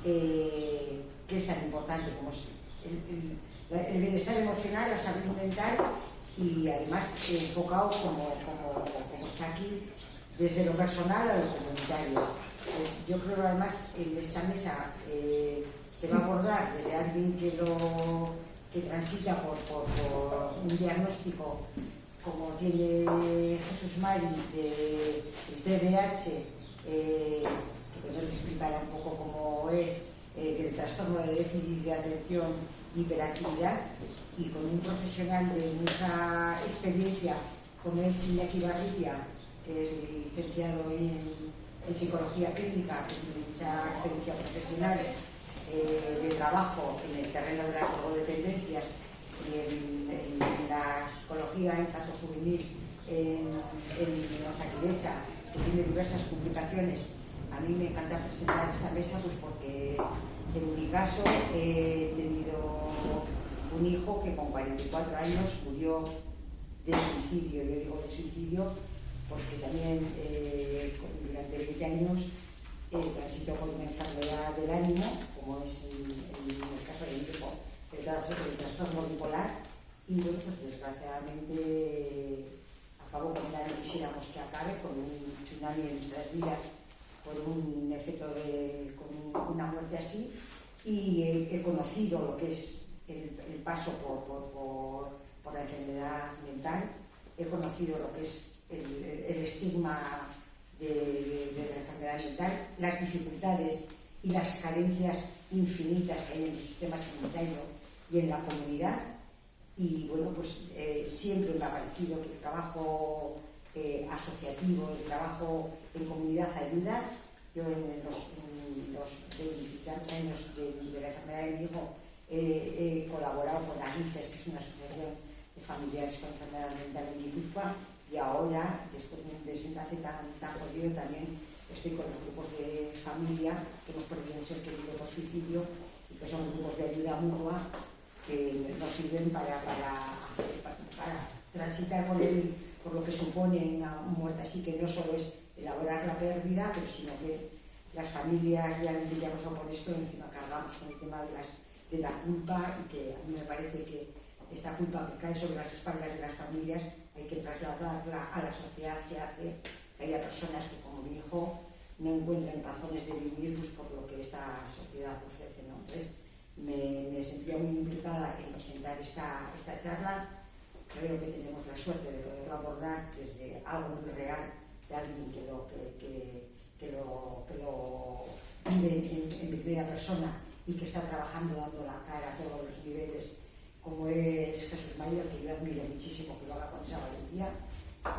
que es tan importante como es el bienestar emocional, la salud mental, y además enfocado como está aquí, desde lo personal a lo comunitario. Yo creo que además en esta mesa se va a abordar desde alguien que transita por un diagnóstico como tiene Jesús Mari del TDAH, que nos explicará un poco cómo es el trastorno de déficit de atención y hiperactividad, y con un profesional de mucha experiencia como es Iñaki Barritia, que es licenciado en psicología clínica y mucha experiencia profesional de trabajo en el terreno de las drogodependencias y en la psicología infanto-juvenil en Osakidetza, que tiene diversas publicaciones. A mí me encanta presentar esta mesa pues porque en mi caso he tenido un hijo que con 44 años murió de suicidio. Yo digo de suicidio porque también durante 20 años transitó con una enfermedad del ánimo, como es en el caso de mi hijo, el trastorno bipolar, y bueno, pues desgraciadamente acabó con nada que quisiéramos que acabe, con un tsunami en nuestras vidas, por un efecto con una muerte así, y he conocido lo que es el paso por la enfermedad mental, he conocido lo que es el estigma de la enfermedad mental, las dificultades y las carencias infinitas que hay en el sistema sanitario y en la comunidad. Y bueno, pues siempre me ha parecido que el trabajo asociativo, el trabajo en comunidad ayuda. Yo en los 20 años de la enfermedad de mi hijo he colaborado con ANIFES, que es una asociación de familiares con enfermedad mental en Guipúzcoa, y ahora, después de un desenlace tan jodido, también estoy con los grupos de familia que hemos perdido un ser querido por suicidio, y que son grupos de ayuda mutua que nos sirven para transitar por lo que supone una muerte así, que no solo es elaborar la pérdida, pero sino que las familias realmente ya hemos pasado por esto, y encima cargamos con el tema de la culpa, y que a mí me parece que esta culpa que cae sobre las espaldas de las familias hay que trasladarla a la sociedad, que hace que haya personas que, como mi hijo, no encuentran razones de vivir pues, por lo que esta sociedad ofrece, ¿no? Entonces me sentía muy implicada en presentar esta charla. Creo que tenemos la suerte de poderlo abordar desde algo muy real, de alguien que lo vive en primera persona y que está trabajando, dando la cara a todos los niveles, como es Jesús Mari, al que yo admiro muchísimo que lo haga con esa valentía,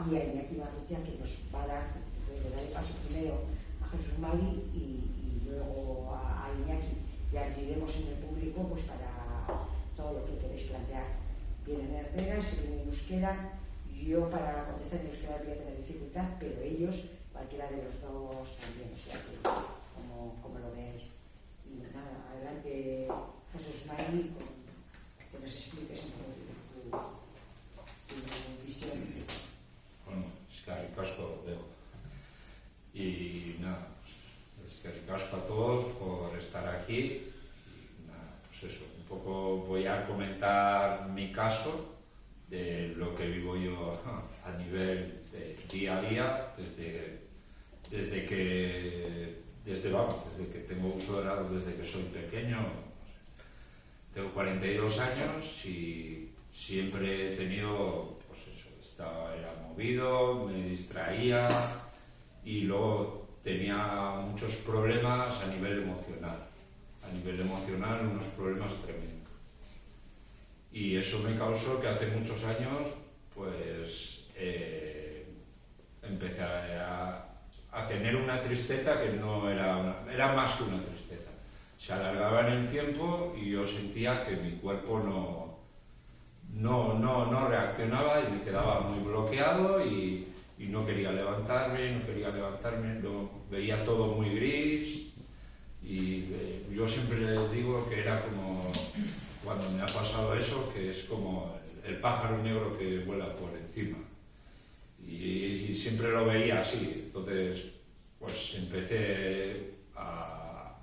y a Iñaki Barrutia, que nos va a dar, le daré paso primero a Jesús Mari y luego a Iñaki, y abriremos en el público pues para todo lo que queréis plantear. Vienen en herrera, se viene en euskera. Yo para contestar en euskera voy a tener dificultad, pero ellos, cualquiera de los dos también, o sea que como lo veáis. Y nada, adelante Jesús Mari, que nos expliques un poco tu visión. Bueno, es que ricasco veo. Y nada, pues, es que ricasco a todos por estar aquí. Y nada, pues eso, un poco voy a comentar mi caso de lo que vivo yo a nivel de día a día, desde que tengo uso de razón, desde que soy pequeño. No sé, tengo 42 años y siempre he tenido, pues eso, era movido, me distraía y luego tenía muchos problemas a nivel emocional. A nivel emocional, unos problemas tremendos. Y eso me causó que hace muchos años, pues, empecé a tener una tristeza que no era más que una tristeza. Se alargaba en el tiempo y yo sentía que mi cuerpo no reaccionaba y me quedaba muy bloqueado y no quería levantarme, lo veía todo muy gris y yo siempre le digo que era como cuando me ha pasado eso, que es como el pájaro negro que vuela por encima. Y siempre lo veía así. Entonces, pues empecé a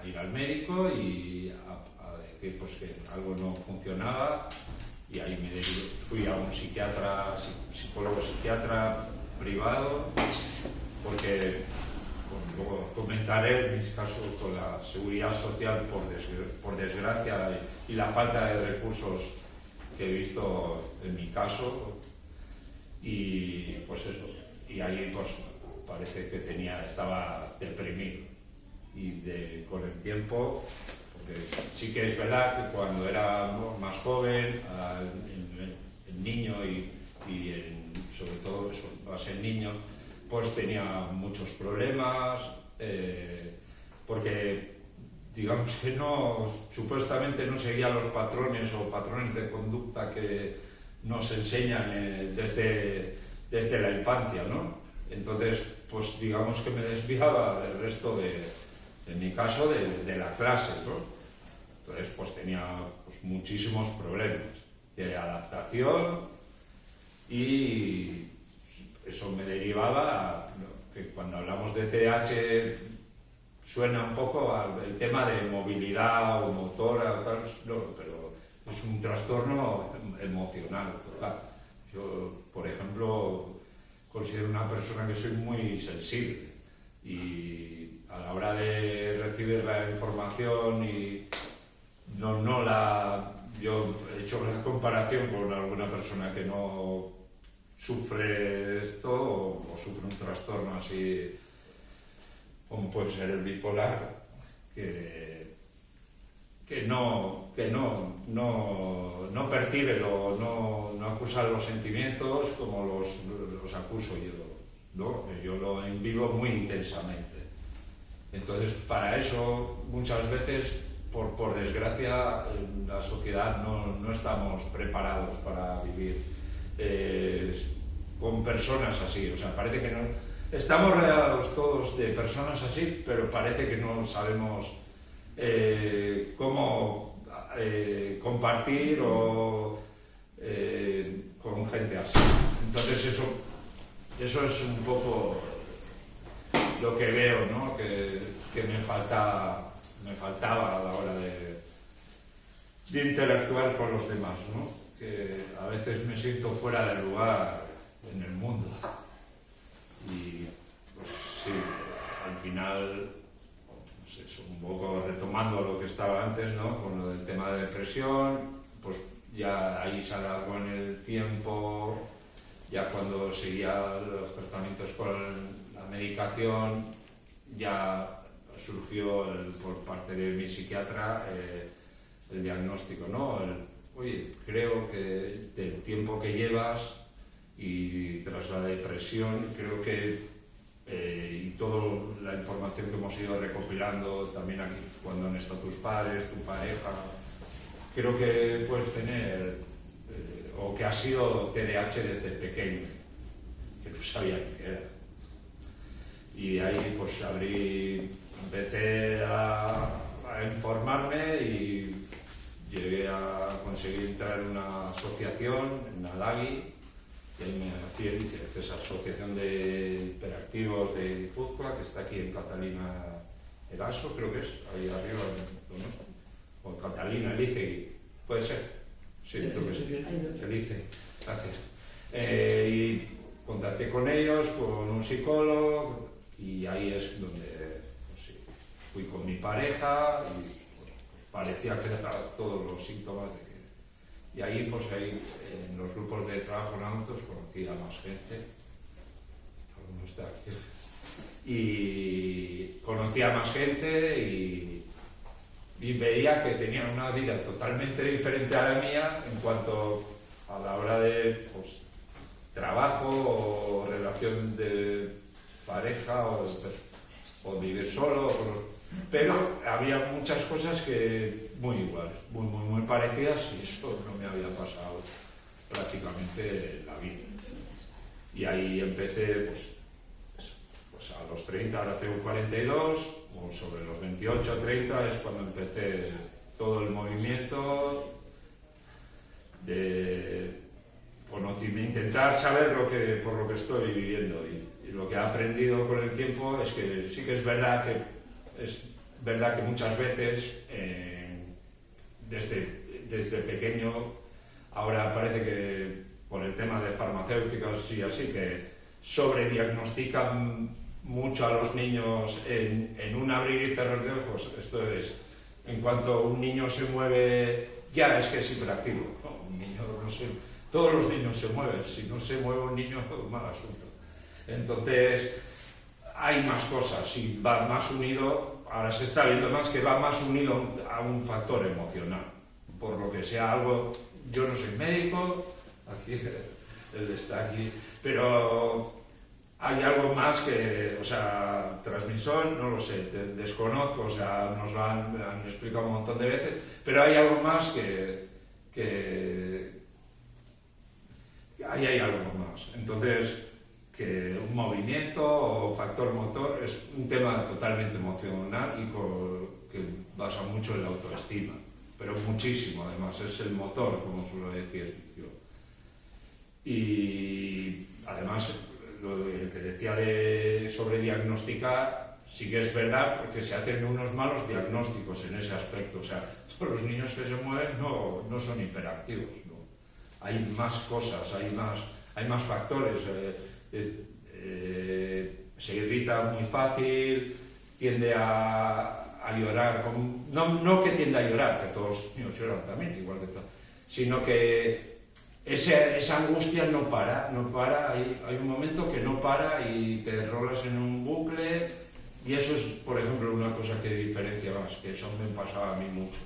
a ir al médico y a decir pues, que algo no funcionaba, y ahí fui a un psiquiatra, psicólogo psiquiatra privado, porque luego comentaré mis casos con la seguridad social, por desgracia, y la falta de recursos que he visto en mi caso, y pues eso, y ahí pues parece que estaba deprimido, y con el tiempo, porque sí que es verdad que cuando era más joven, el niño y sobre todo eso, más el niño, pues tenía muchos problemas, porque digamos que supuestamente no seguía los patrones de conducta que nos enseñan desde la infancia, ¿no? Entonces, pues digamos que me desviaba del resto en mi caso, de la clase, ¿no? Entonces, pues tenía pues, muchísimos problemas de adaptación, y eso me derivaba que cuando hablamos de TDAH suena un poco al tema de movilidad o motora o tal, no, pero es un trastorno emocional total. Yo, por ejemplo, considero una persona que soy muy sensible, y a la hora de recibir la información yo he hecho la comparación con alguna persona que no sufre esto o sufre un trastorno así como puede ser el bipolar, que no percibe, no acusa los sentimientos como los acuso yo, ¿no? Yo lo vivo muy intensamente. Entonces, para eso, muchas veces, por desgracia, en la sociedad no estamos preparados para vivir con personas así. O sea, parece que no... Estamos rodeados todos de personas así, pero parece que no sabemos cómo compartir con gente así. Entonces eso es un poco lo que veo, ¿no? Que me faltaba a la hora de interactuar con los demás, ¿no? Que a veces me siento fuera de lugar en el mundo. Y pues sí, al final, pues eso, un poco retomando lo que estaba antes, ¿no? Con lo del tema de depresión, pues ya ahí se alargó en el tiempo, ya cuando seguía los tratamientos con la medicación, ya surgió por parte de mi psiquiatra el diagnóstico, ¿no? Oye, creo que del tiempo que llevas y tras la depresión, creo que y toda la información que hemos ido recopilando también aquí, cuando han estado tus padres, tu pareja, creo que puedes tener o que has sido TDAH desde pequeño, que no sabía qué era. Y ahí pues empecé a informarme y llegué a conseguir entrar en una asociación, en Adagi, y ahí me hacía esa asociación de hiperactivos de Guipúzcoa, que está aquí en Catalina Eraso, creo que es, ahí arriba, ¿no? O Catalina Elicegui, ¿puede ser? Sí, creo que sí, Elicegui, gracias. Y contacté con ellos, con un psicólogo, y ahí es donde pues sí, fui con mi pareja y pues, parecía que era todos los síntomas de que... Y ahí, pues ahí, en los grupos de trabajo en adultos conocí a más gente, algunos está aquí, y conocí a más gente y veía que tenían una vida totalmente diferente a la mía en cuanto a la hora de pues, trabajo o relación de pareja o vivir solo, pero había muchas cosas que muy iguales, muy parecidas, y eso no me había pasado prácticamente en la vida. Y ahí empecé pues a los 30, ahora tengo 42, o sobre los 28, 30 es cuando empecé todo el movimiento de intentar saber por lo que estoy viviendo, y lo que he aprendido con el tiempo es que sí que es verdad que es verdad que muchas veces, desde pequeño, ahora parece que por el tema de farmacéuticos y así, que sobrediagnostican mucho a los niños en un abrir y cerrar de ojos. Esto es, en cuanto un niño se mueve, ya es que es hiperactivo. No, un niño no se, todos los niños se mueven, si no se mueve un niño, mal asunto. Entonces, hay más cosas y va más unido, ahora se está viendo más que va más unido a un factor emocional. Por lo que sea algo, yo no soy médico, aquí, él está aquí, pero hay algo más que, o sea, transmisor, no lo sé, desconozco, o sea, nos lo han explicado un montón de veces, pero hay algo más que ahí hay algo más. Entonces, que un movimiento o factor motor es un tema totalmente emocional y que basa mucho en la autoestima, pero muchísimo además, es el motor, como suelo decir yo. Y además, lo que decía de sobrediagnosticar, sí que es verdad porque se hacen unos malos diagnósticos en ese aspecto, o sea, todos los niños que se mueven no son hiperactivos, ¿no? Hay más cosas, hay más factores. Se irrita muy fácil, tiende a llorar, no que tiende a llorar, que todos los niños lloran también, igual que todo, sino que esa angustia no para, hay un momento que no para y te rolas en un bucle, y eso es, por ejemplo, una cosa que diferencia más, que eso me pasaba a mí mucho,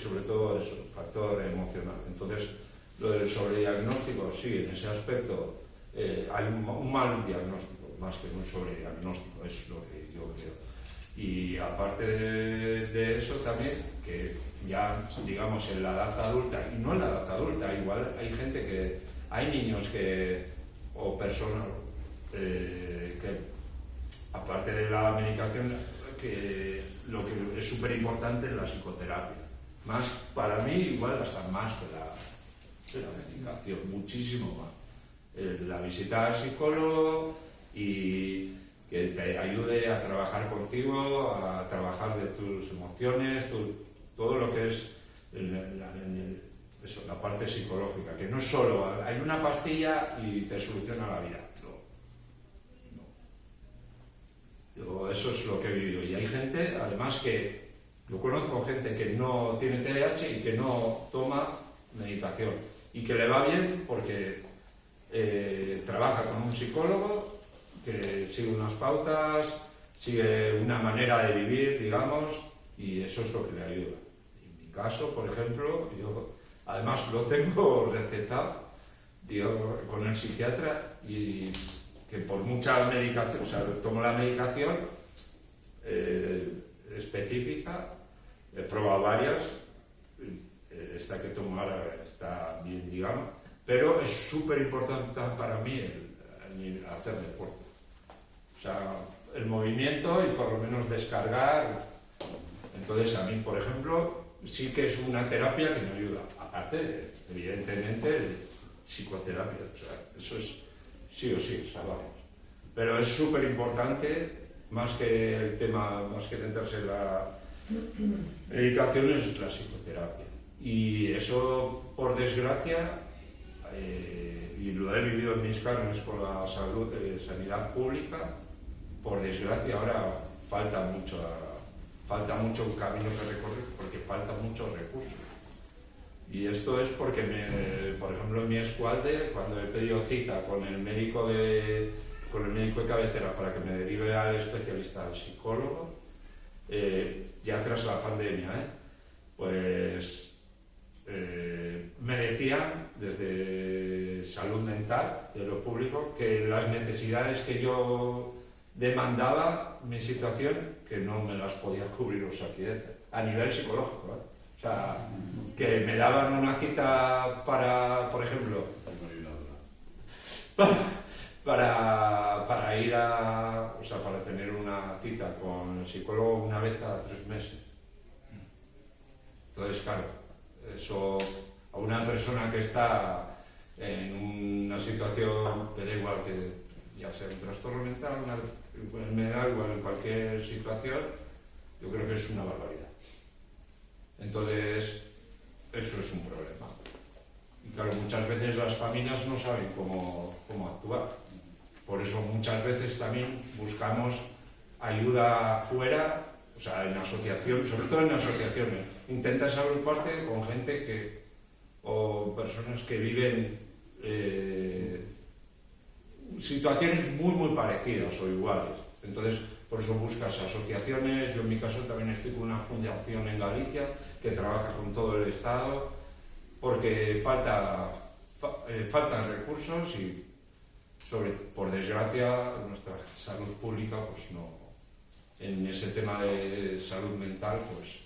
sobre todo eso, factor emocional. Entonces, lo del sobrediagnóstico, sí, en ese aspecto hay un mal diagnóstico, más que un sobrediagnóstico, es lo que yo creo. Y aparte de eso también, que ya, digamos, en la edad adulta, y no en la edad adulta, igual hay gente hay niños o personas que, aparte de la medicación, que lo que es súper importante es la psicoterapia. Más, para mí, igual hasta más que la medicación, muchísimo más. La visita al psicólogo y que te ayude a trabajar contigo, a trabajar de tus emociones, todo lo que es la parte psicológica, que no es solo hay una pastilla y te soluciona la vida. No. Eso es lo que he vivido. Y hay gente, además, que yo conozco gente que no tiene TDAH y que no toma medicación y que le va bien porque trabaja con un psicólogo que sigue unas pautas, sigue una manera de vivir, digamos, y eso es lo que le ayuda. En mi caso, por ejemplo, yo además lo tengo recetado con el psiquiatra, y que por mucha medicación, o sea, tomo la medicación específica, he probado varias, esta que tomo ahora está bien, digamos, pero es súper importante para mí el hacer deporte. O sea, el movimiento y por lo menos descargar. Entonces, a mí, por ejemplo, sí que es una terapia que me ayuda. Aparte, evidentemente, psicoterapia. O sea, eso es sí o sí, o sea, vamos. Pero es súper importante, más que el tema, más que centrarse en la medicación, es la psicoterapia. Y eso, por desgracia, y lo he vivido en mis carnes por la sanidad pública, por desgracia ahora falta mucho un camino que recorrer porque faltan muchos recursos. Y esto es porque, por ejemplo, en mi escualde, cuando he pedido cita con el médico de cabecera para que me derive al especialista, al psicólogo, ya tras la pandemia, pues me decían desde salud mental de lo público que las necesidades que yo demandaba, mi situación, que no me las podía cubrir Osakidetza, a nivel psicológico, O sea, que me daban una cita para, por ejemplo, para ir o sea, para tener una cita con el psicólogo una vez cada 3 meses. Entonces, claro, eso a una persona que está en una situación, me da igual que ya sea un trastorno mental, me da igual en cualquier situación, Yo creo que es una barbaridad. Entonces, eso es un problema. Y claro, muchas veces las familias no saben cómo actuar. Por eso muchas veces también buscamos ayuda fuera, o sea, en asociaciones, sobre todo en asociaciones. Intentas agruparte con gente o personas que viven situaciones muy parecidas o iguales. Entonces, por eso buscas asociaciones. Yo en mi caso también estoy con una fundación en Galicia que trabaja con todo el Estado, porque faltan recursos y, por desgracia, nuestra salud pública, pues no, en ese tema de salud mental, pues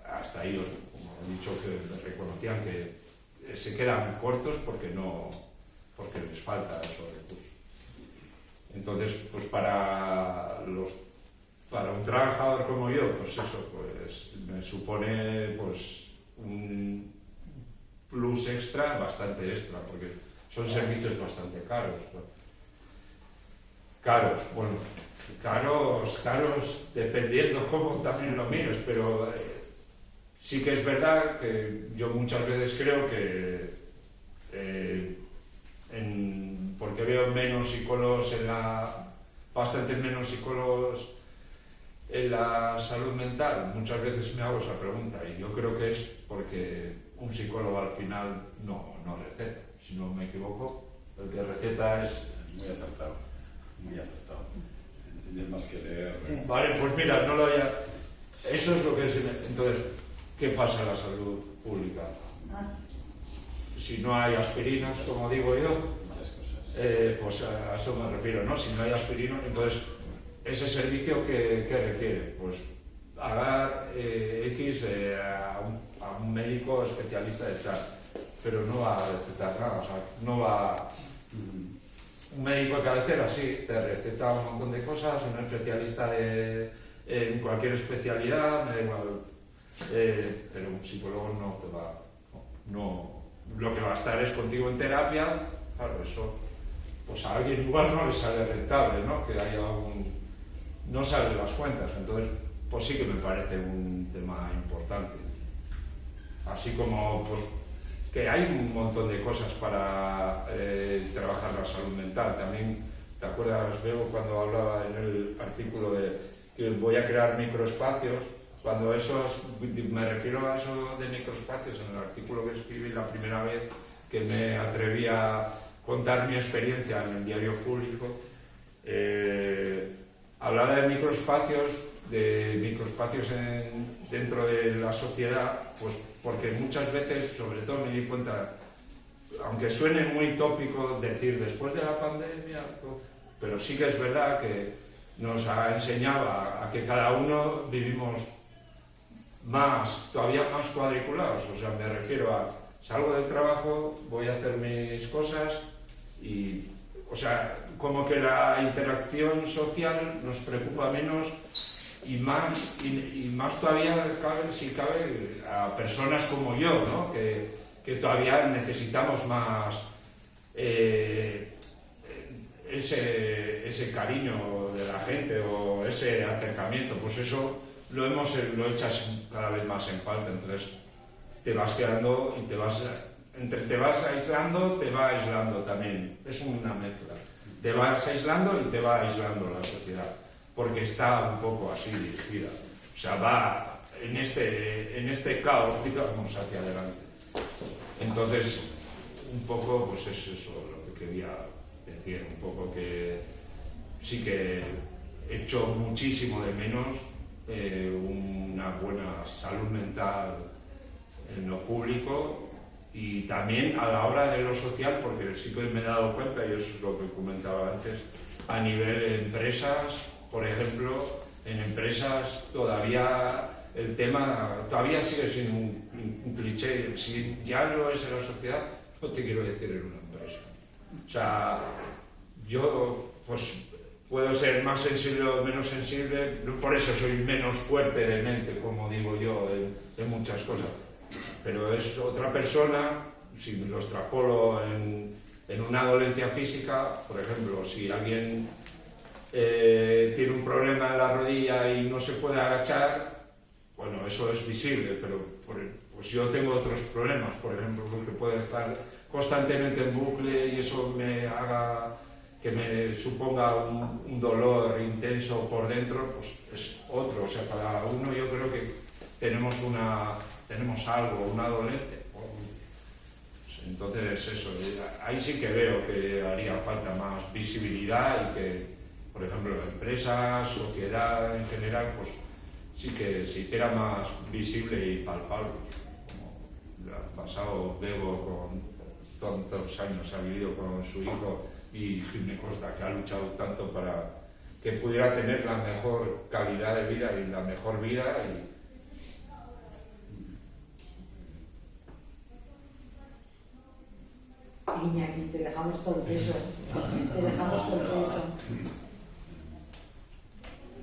hasta ellos, como he dicho, que reconocían que se quedan cortos porque les falta esos recursos. Entonces, pues para un trabajador como yo, pues eso, pues me supone pues un plus extra, bastante extra, porque son servicios bastante caros, ¿no? Caros, dependiendo cómo también lo mires, pero sí que es verdad que yo muchas veces creo que porque veo menos psicólogos bastantes menos psicólogos en la salud mental, muchas veces me hago esa pregunta y yo creo que es porque un psicólogo al final no receta, si no me equivoco, el que receta es... Muy acertado, muy acertado. Tienes más que leer. Sí. Vale, pues mira, no lo haya... Eso es lo que es... Entonces, ¿qué pasa en la salud pública? Si no hay aspirinas, como digo yo, Muchas cosas. pues a eso me refiero, ¿no? Si no hay aspirina, entonces, ese servicio que requiere, pues pagar X a un médico especialista de tal, pero no va a recetar nada, o sea, no va... Un médico de cabecera sí, te receta un montón de cosas, un especialista en cualquier especialidad, me da igual, pero un psicólogo no te va... No, lo que va a estar es contigo en terapia, claro, eso, pues a alguien igual no le sale rentable, ¿no? Que haya no salen las cuentas, entonces, pues sí que me parece un tema importante. Así como, pues, que hay un montón de cosas para trabajar la salud mental. También, ¿te acuerdas, Bego, cuando hablaba en el artículo de que voy a crear microespacios? Cuando me refiero a eso de microespacios, en el artículo que escribí la primera vez que me atreví a contar mi experiencia en el diario público, hablaba de microespacios dentro de la sociedad, pues porque muchas veces, sobre todo me di cuenta, aunque suene muy tópico decir después de la pandemia, pero sí que es verdad que nos ha enseñado a que cada uno vivimos todavía más cuadriculados. O sea, me refiero a salgo del trabajo, voy a hacer mis cosas y, o sea, como que la interacción social nos preocupa menos y más todavía, si cabe, a personas como yo, ¿no? Que todavía necesitamos más ese cariño de la gente o ese acercamiento. Pues eso lo echas cada vez más en falta. Entonces te vas quedando y te vas aislando, te va aislando también. Es una mezcla. Te vas aislando y te va aislando la sociedad, porque está un poco así dirigida. O sea, va en este caos, vamos hacia adelante. Entonces, un poco, pues es eso lo que quería decir, un poco que sí que echo muchísimo de menos una buena salud mental en lo público y también a la hora de lo social, porque sí que me he dado cuenta, y eso es lo que comentaba antes, a nivel de empresas, por ejemplo, en empresas todavía el tema sigue siendo un cliché. Si ya lo es en la sociedad, no te quiero decir en una empresa. O sea, yo pues puedo ser más sensible o menos sensible, por eso soy menos fuerte de mente, como digo yo, en muchas cosas. Pero es otra persona, si lo extrapolo en una dolencia física, por ejemplo, si alguien tiene un problema en la rodilla y no se puede agachar, bueno, eso es visible, pero pues yo tengo otros problemas, por ejemplo, porque puedo estar constantemente en bucle y eso me haga que me suponga un dolor intenso por dentro, pues es otro. O sea, cada uno yo creo que tenemos algo, una dolencia. Pues, entonces eso, ahí sí que veo que haría falta más visibilidad y que, por ejemplo, la empresa, sociedad en general, pues sí que se hiciera más visible y palpable. Como el pasado Bego con tantos años ha vivido con su hijo y me consta que ha luchado tanto para que pudiera tener la mejor calidad de vida y la mejor vida. Iñaki, te dejamos todo el peso. Te dejamos todo el peso.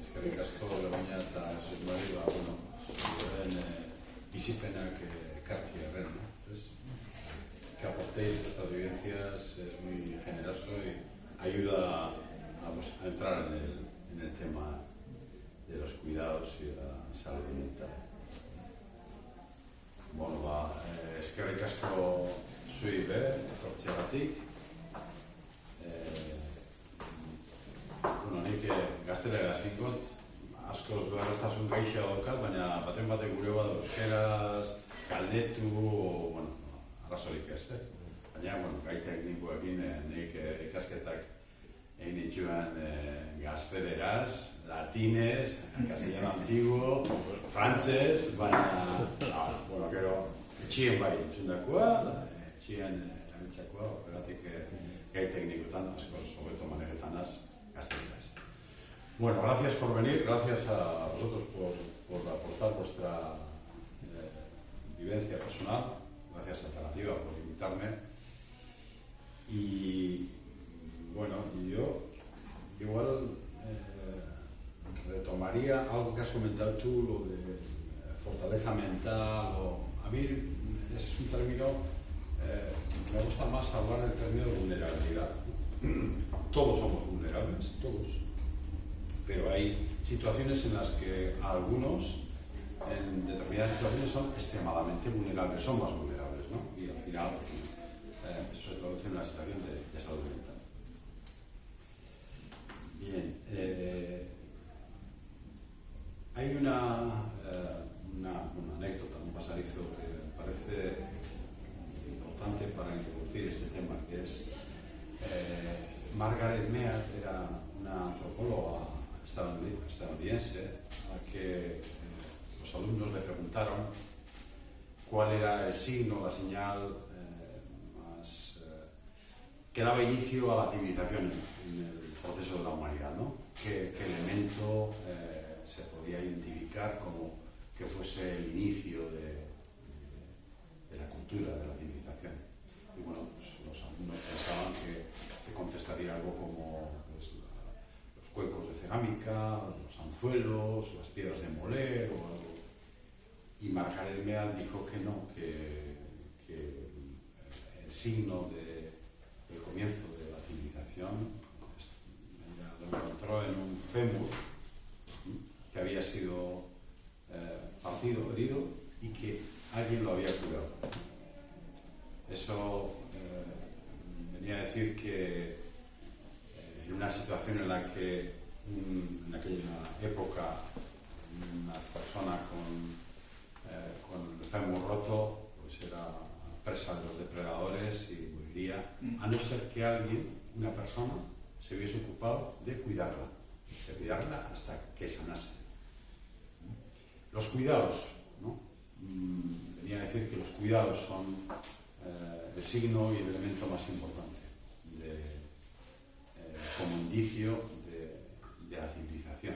Eskerrik asko Begoña eta Susmari, bueno, zuen bizipenak ekartzea erren, ¿no? Entonces, que aportéis estas vivencias es muy generoso y ayuda a entrar en el tema de los cuidados y de la salud mental. Bueno, eskerrik asko zui etortzeagatik. Bueno, nik gaztelera ezingot, askoz beharreztasun gaixa daukat, baina baten batek gure bat euskeraz galdetu, bueno, arrazorik ez, baina, bueno, gai teknikoekin nik ikasketak egin dituen gazteleraz, latinez, castellano antiguo, frantzez, baina, bueno, gero, etxien bai entzundakoa, etxien erabiltzakoa, horregatik gai teknikoetan askoz hobeto manejetanaz gazteleraz. Bueno, gracias por venir, gracias a vosotros por aportar vuestra vivencia personal, gracias a Alternativa por invitarme. Y bueno, yo igual retomaría algo que has comentado tú, lo de fortaleza mental. A mí es un término, me gusta más hablar del término de vulnerabilidad. Todos somos vulnerables, todos. Pero hay situaciones en las que algunos, en determinadas situaciones, son extremadamente vulnerables, son más vulnerables, ¿no? Y al final eso se traduce en una situación de salud mental. Bien, hay una anécdota, un pasadizo que me parece importante para introducir este tema, que es Margaret Mead era una antropóloga estadounidense a la que los alumnos le preguntaron cuál era el signo, la señal que daba inicio a la civilización en el proceso de la humanidad, ¿no? ¿Qué elemento se podía identificar como que fuese el inicio de la cultura, de la civilización? Y bueno, pues los alumnos pensaban que contestaría algo como pues, los cuencos de cerámica, los anzuelos, las piedras de moler o algo. Y Margaret Mead dijo que no, que el signo del comienzo de la civilización lo encontró en un fémur que había sido partido, herido, y que alguien lo había curado. Eso venía a decir que en una situación en la que en aquella época una persona con el fémur roto pues era presa de los depredadores y moriría, a no ser que alguien, una persona, se hubiese ocupado de cuidarla hasta que sanase. Los cuidados, ¿no? Venía a decir que los cuidados son el signo y el elemento más importante como indicio de la civilización.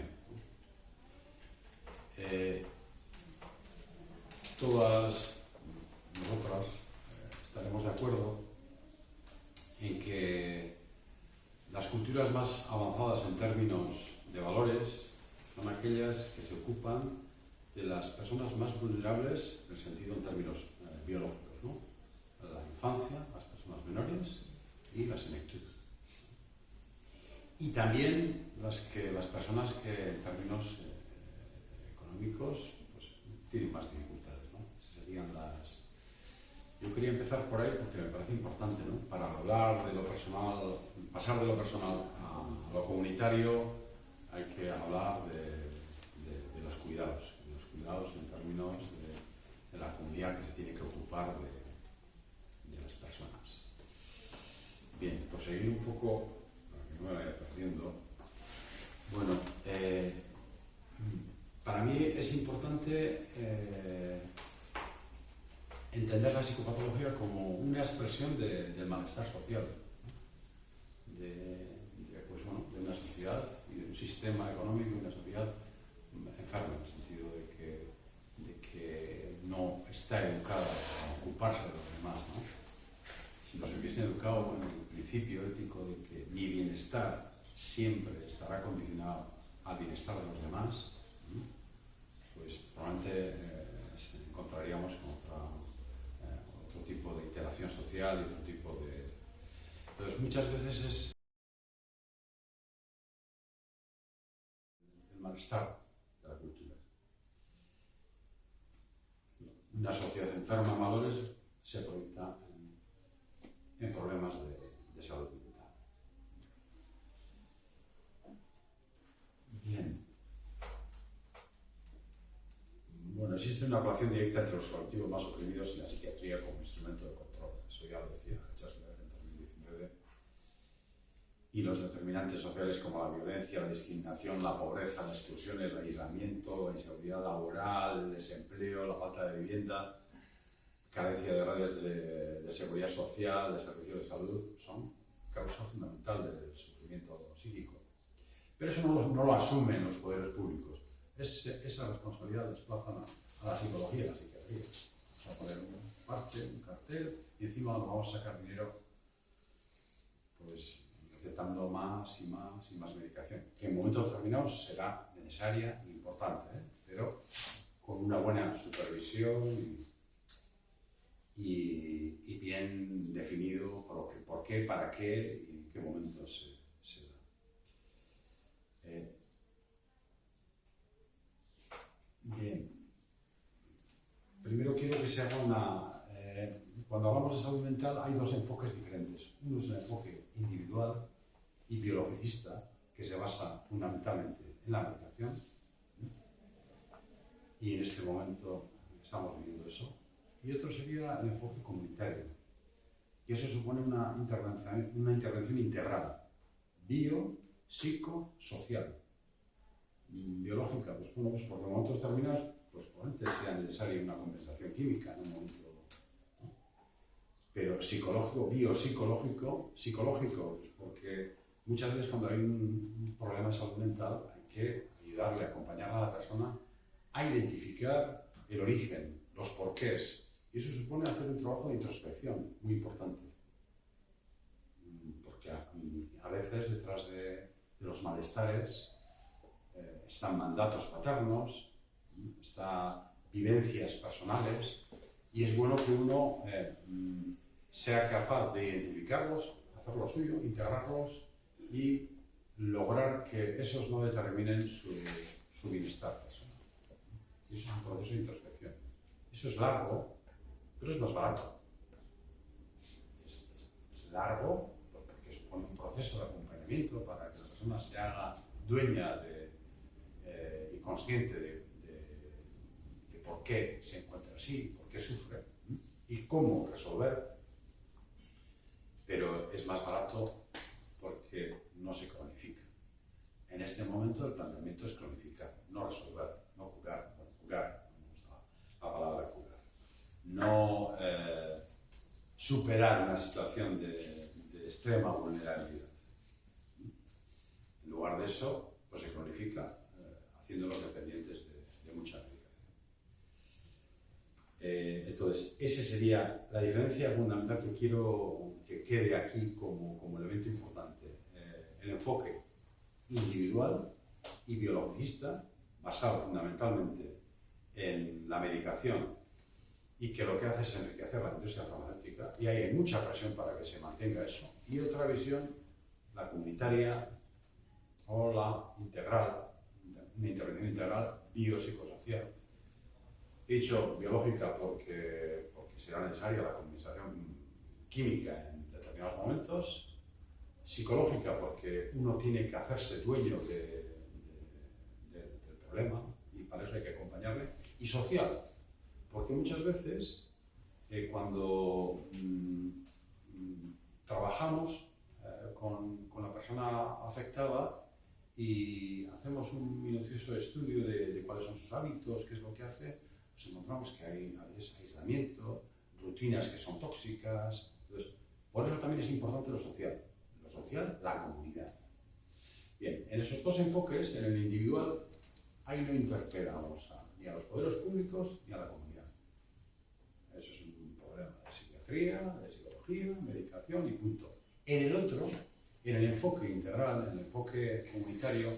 Todas nosotras estaremos de acuerdo en que las culturas más avanzadas en términos de valores son aquellas que se ocupan de las personas más vulnerables, en el sentido en términos biológicos, ¿no? La infancia, las personas menores y la senectud. Y también las personas que en términos económicos pues, tienen más dificultades, ¿no? Serían las... Yo quería empezar por ahí porque me parece importante, ¿no? Para hablar de lo personal, pasar de lo personal a lo comunitario, hay que hablar de los cuidados en términos de la comunidad que se tiene que ocupar de las personas. Bien, por seguir un poco, para que no me vaya perdiendo, bueno, para mí es importante entender la psicopatología como una expresión del malestar social, ¿no? Pues bueno, de una sociedad y de un sistema económico y una sociedad enferma, en el sentido de que no está educada a ocuparse de los demás, ¿no? Si nos hubiesen educado en el principio ético de que mi bienestar siempre estará condicionado al bienestar de los demás, ¿no? Pues probablemente encontraríamos con otro tipo de interacción social y otro tipo de... Entonces muchas veces es el malestar de la cultura. Una sociedad enferma en valores se proyecta en problemas de salud mental. Bien. Bueno, existe una relación directa entre los colectivos más oprimidos y la psiquiatría como instrumento de control. Eso ya lo decía Chasler en 2019. Y los determinantes sociales como la violencia, la discriminación, la pobreza, la exclusión, el aislamiento, la inseguridad laboral, el desempleo, la falta de vivienda, carencia de redes de seguridad social, de servicios de salud, son causa fundamental del sufrimiento psíquico. Pero eso no lo asumen los poderes públicos. Esa responsabilidad desplazan a la psicología y a la psiquiatría. Vamos a poner un parche, un cartel, y encima nos vamos a sacar dinero pues recetando más y más y más medicación, que en momentos determinados será necesaria e importante, pero con una buena supervisión y bien definido por qué, para qué y en qué momentos se da. Bien. Primero quiero que se haga cuando hablamos de salud mental hay dos enfoques diferentes. Uno es el enfoque individual y biologicista, que se basa fundamentalmente en la medicación. Y en este momento estamos viviendo eso. Y otro sería el enfoque comunitario. Y eso supone una intervención integral, psicosocial. Biológica, pues bueno, pues porque en momentos determinados, pues probablemente sea necesaria una compensación química en un momento, ¿no? Pero psicológico, psicológico, pues porque muchas veces cuando hay un problema de salud mental hay que ayudarle, acompañar a la persona a identificar el origen, los porqués, y eso supone hacer un trabajo de introspección muy importante, porque a veces detrás de los malestares están mandatos paternos, están vivencias personales, y es bueno que uno sea capaz de identificarlos, hacerlo suyo, integrarlos y lograr que esos no determinen su bienestar personal. Y eso es un proceso de introspección. Eso es largo, pero es más barato. Es largo porque supone un proceso de acompañamiento para que la persona se haga dueña y consciente de por qué se encuentra así, por qué sufre y cómo resolver. Pero es más barato porque no se cronifica. En este momento el planteamiento es cronificar, no resolver, no curar, no me gusta la palabra curar. No superar una situación de extrema vulnerabilidad. En lugar de eso, pues se cronifica haciéndolos dependientes de mucha medicación. Entonces, esa sería la diferencia fundamental que quiero que quede aquí como elemento importante. El enfoque individual y biologicista, basado fundamentalmente en la medicación y que lo que hace es enriquecer la industria farmacéutica, y hay mucha presión para que se mantenga eso. Y otra visión, la comunitaria, o la integral, una intervención integral biopsicosocial. He dicho biológica porque será necesaria la compensación química en determinados momentos, psicológica porque uno tiene que hacerse dueño del problema y para eso hay que acompañarle, y social, porque muchas veces cuando trabajamos con la persona afectada y hacemos un minucioso estudio de cuáles son sus hábitos, qué es lo que hace, pues encontramos que hay aislamiento, rutinas que son tóxicas. Entonces, por eso también es importante lo social, la comunidad. Bien, en esos dos enfoques, en el individual, ahí no interpelamos ni a los poderes públicos ni a la comunidad. Eso es un problema de psiquiatría, de psicología, medicación y punto. En el otro, en el enfoque integral, en el enfoque comunitario,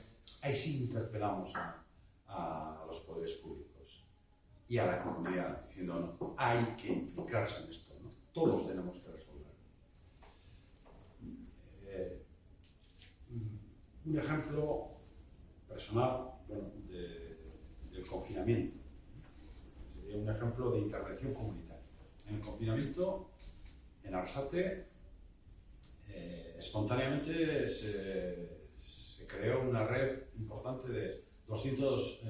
ahí sí interpelamos a los poderes públicos y a la comunidad, diciendo, no, hay que implicarse en esto, ¿no? Todos tenemos que resolver. Un ejemplo personal, bueno, del confinamiento. Sería un ejemplo de intervención comunitaria. En el confinamiento, en Arrasate, espontáneamente se creó una red importante de 200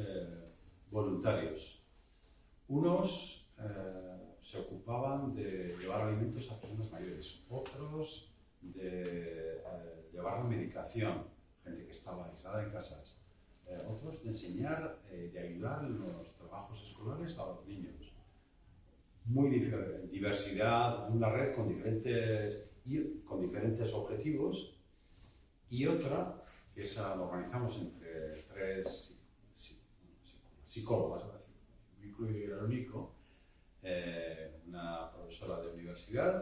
voluntarios. Unos se ocupaban de llevar alimentos a personas mayores, otros de llevar medicación, gente que estaba aislada en casas, otros de enseñar, de ayudar en los trabajos escolares a los niños. Muy diversidad, una red con diferentes objetivos, y otra, que esa lo organizamos entre 3 psicólogas, me incluyo el único, una profesora de universidad,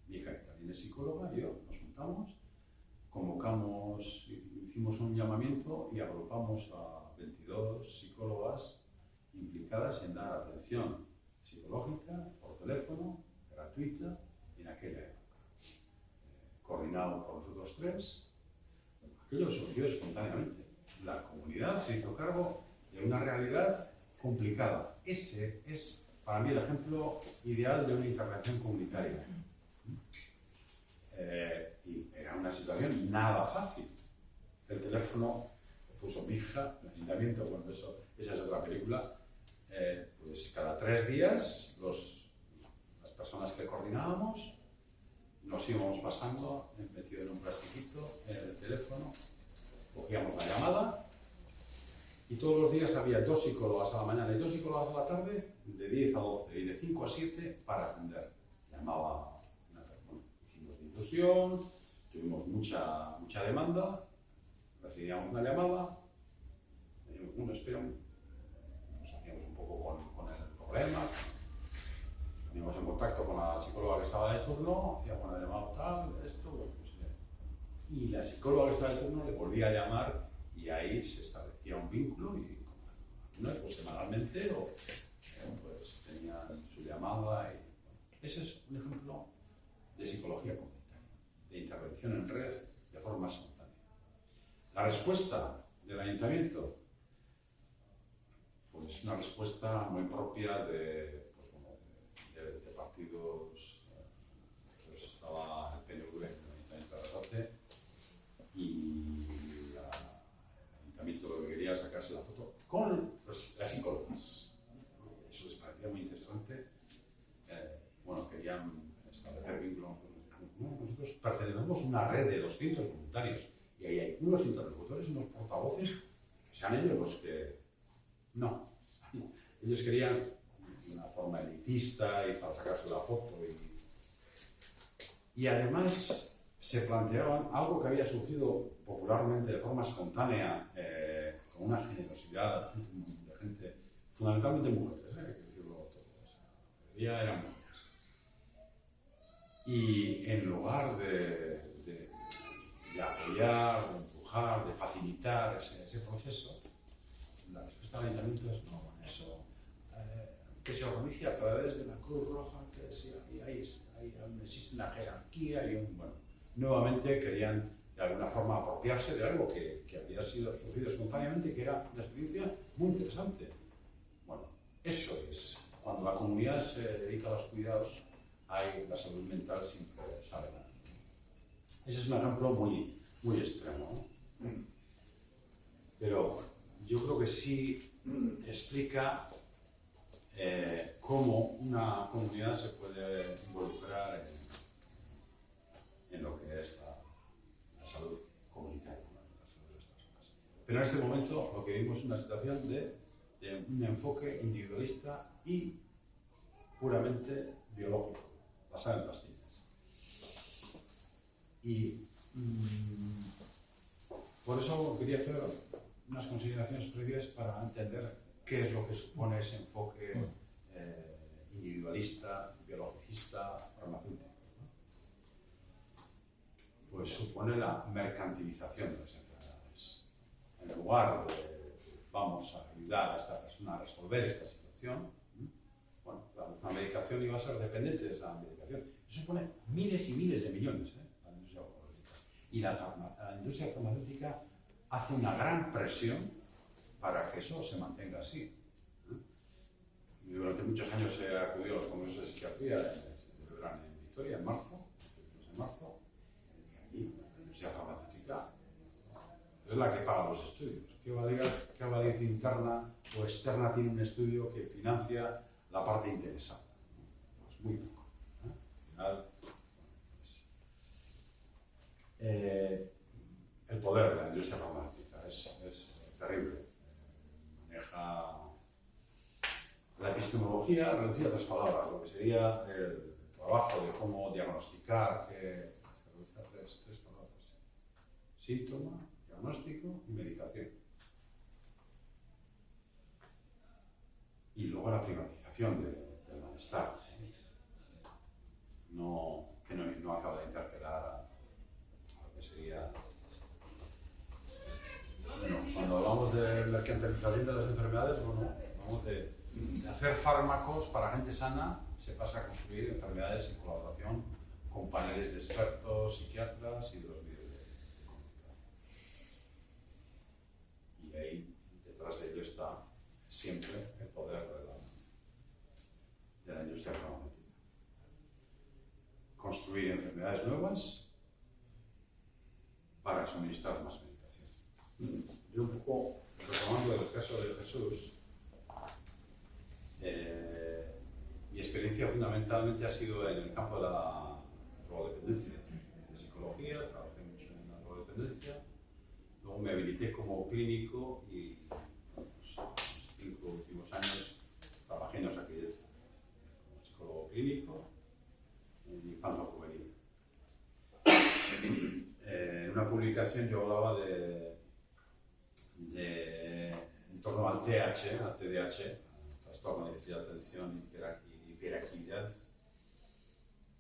mi hija que también es psicóloga, y yo, nos juntamos, convocamos, hicimos un llamamiento y agrupamos a 22 psicólogas implicadas en dar atención psicológica por teléfono, gratuita, en aquella época. Coordinado por los otros 3, aquello surgió espontáneamente. La comunidad se hizo cargo de una realidad complicada. Ese es, para mí, el ejemplo ideal de una intervención comunitaria. Y era una situación nada fácil. El teléfono lo puso mi hija, el ayuntamiento, bueno, esa es otra película. Pues cada 3 días las personas que coordinábamos nos íbamos pasando, metido en un plastiquito, en el teléfono, cogíamos la llamada y todos los días había 2 psicólogas a la mañana y 2 psicólogas a la tarde, de 10 a 12 y de 5 a 7 para atender. Llamaba una persona, hicimos difusión, tuvimos mucha demanda, recibíamos una llamada, dijimos, bueno, espera, nos hacíamos un poco con el problema, poníamos en contacto con la psicóloga que estaba de turno, hacíamos una llamada tal, esto, bueno, pues, y la psicóloga que estaba de turno le volvía a llamar y ahí se establecía un vínculo y pues semanalmente o pues tenían su llamada y, bueno, ese es un ejemplo de psicología comunitaria, de intervención en red de forma espontánea. La respuesta del ayuntamiento, pues una respuesta muy propia de partidos, pues estaba el PNV en el Ayuntamiento de Arrasate y el Ayuntamiento lo que quería es sacarse la foto con las psicólogas. Eso les parecía muy interesante. Bueno, querían establecer vínculos. Nosotros pertenecemos a una red de 200 voluntarios y ahí hay unos interlocutores, unos portavoces que sean ellos los que... No, ellos querían de una forma elitista y para sacarse la foto y además se planteaban algo que había surgido popularmente de forma espontánea, con una generosidad de gente, fundamentalmente mujeres, hay que decirlo todo, la mayoría eran mujeres. Y en lugar de apoyar, de empujar, de facilitar ese proceso, la respuesta del ayuntamiento es no, eso que se organice a través de la Cruz Roja, que ahí existe una jerarquía y bueno, nuevamente querían de alguna forma apropiarse de algo que había sido sufrido espontáneamente, que era una experiencia muy interesante. Bueno, eso es. Cuando la comunidad se dedica a los cuidados, ahí la salud mental siempre sale nada. Ese es un ejemplo muy, muy extremo, ¿no? Pero yo creo que sí explica cómo una comunidad se puede involucrar en lo que es la salud comunitaria, ¿no? La salud de las personas. Pero en este momento lo que vivimos es una situación de un enfoque individualista y puramente biológico, basado en pastillas. Y por eso quería hacer unas consideraciones previas para entender qué es lo que supone ese enfoque individualista, biologicista, farmacéutico, ¿no? Pues supone la mercantilización de las enfermedades. En lugar de vamos a ayudar a esta persona a resolver esta situación, bueno, la medicación iba a ser dependiente de esa medicación. Eso supone miles y miles de millones, la industria farmacéutica. Y la industria farmacéutica hace una gran presión para que eso se mantenga así. Y durante muchos años he acudido a los congresos de psiquiatría en Victoria, en marzo, y la industria farmacéutica es la que paga los estudios. ¿Qué validez interna o externa tiene un estudio que financia la parte interesada? Pues muy poco. Al final, el poder de la industria farmacéutica es terrible. Maneja la epistemología reducida a 3 palabras, lo que sería el trabajo de cómo diagnosticar, que se reduce a 3 palabras: síntoma, diagnóstico y medicación. Y luego la privatización del malestar, que no acaba de interpelar a lo que sería. Bueno, cuando hablamos de la mercantilización de las enfermedades, bueno, hablamos de hacer fármacos para gente sana, se pasa a construir enfermedades en colaboración con paneles de expertos, psiquiatras y de los medios de comunicación. Y ahí, detrás de ello está siempre el poder de la industria farmacéutica. Construir enfermedades nuevas para suministrar más medicación. Yo un poco, retomando el caso de Jesús, mi experiencia fundamentalmente ha sido en el campo de la drogodependencia. En psicología, trabajé mucho en la drogodependencia, luego me habilité como clínico y bueno, pues, los 5 últimos años trabajé en Osakidetza como psicólogo clínico en infanto-juvenil. En una publicación yo hablaba en torno al TDAH, trastorno de déficit de atención y hiperactividad.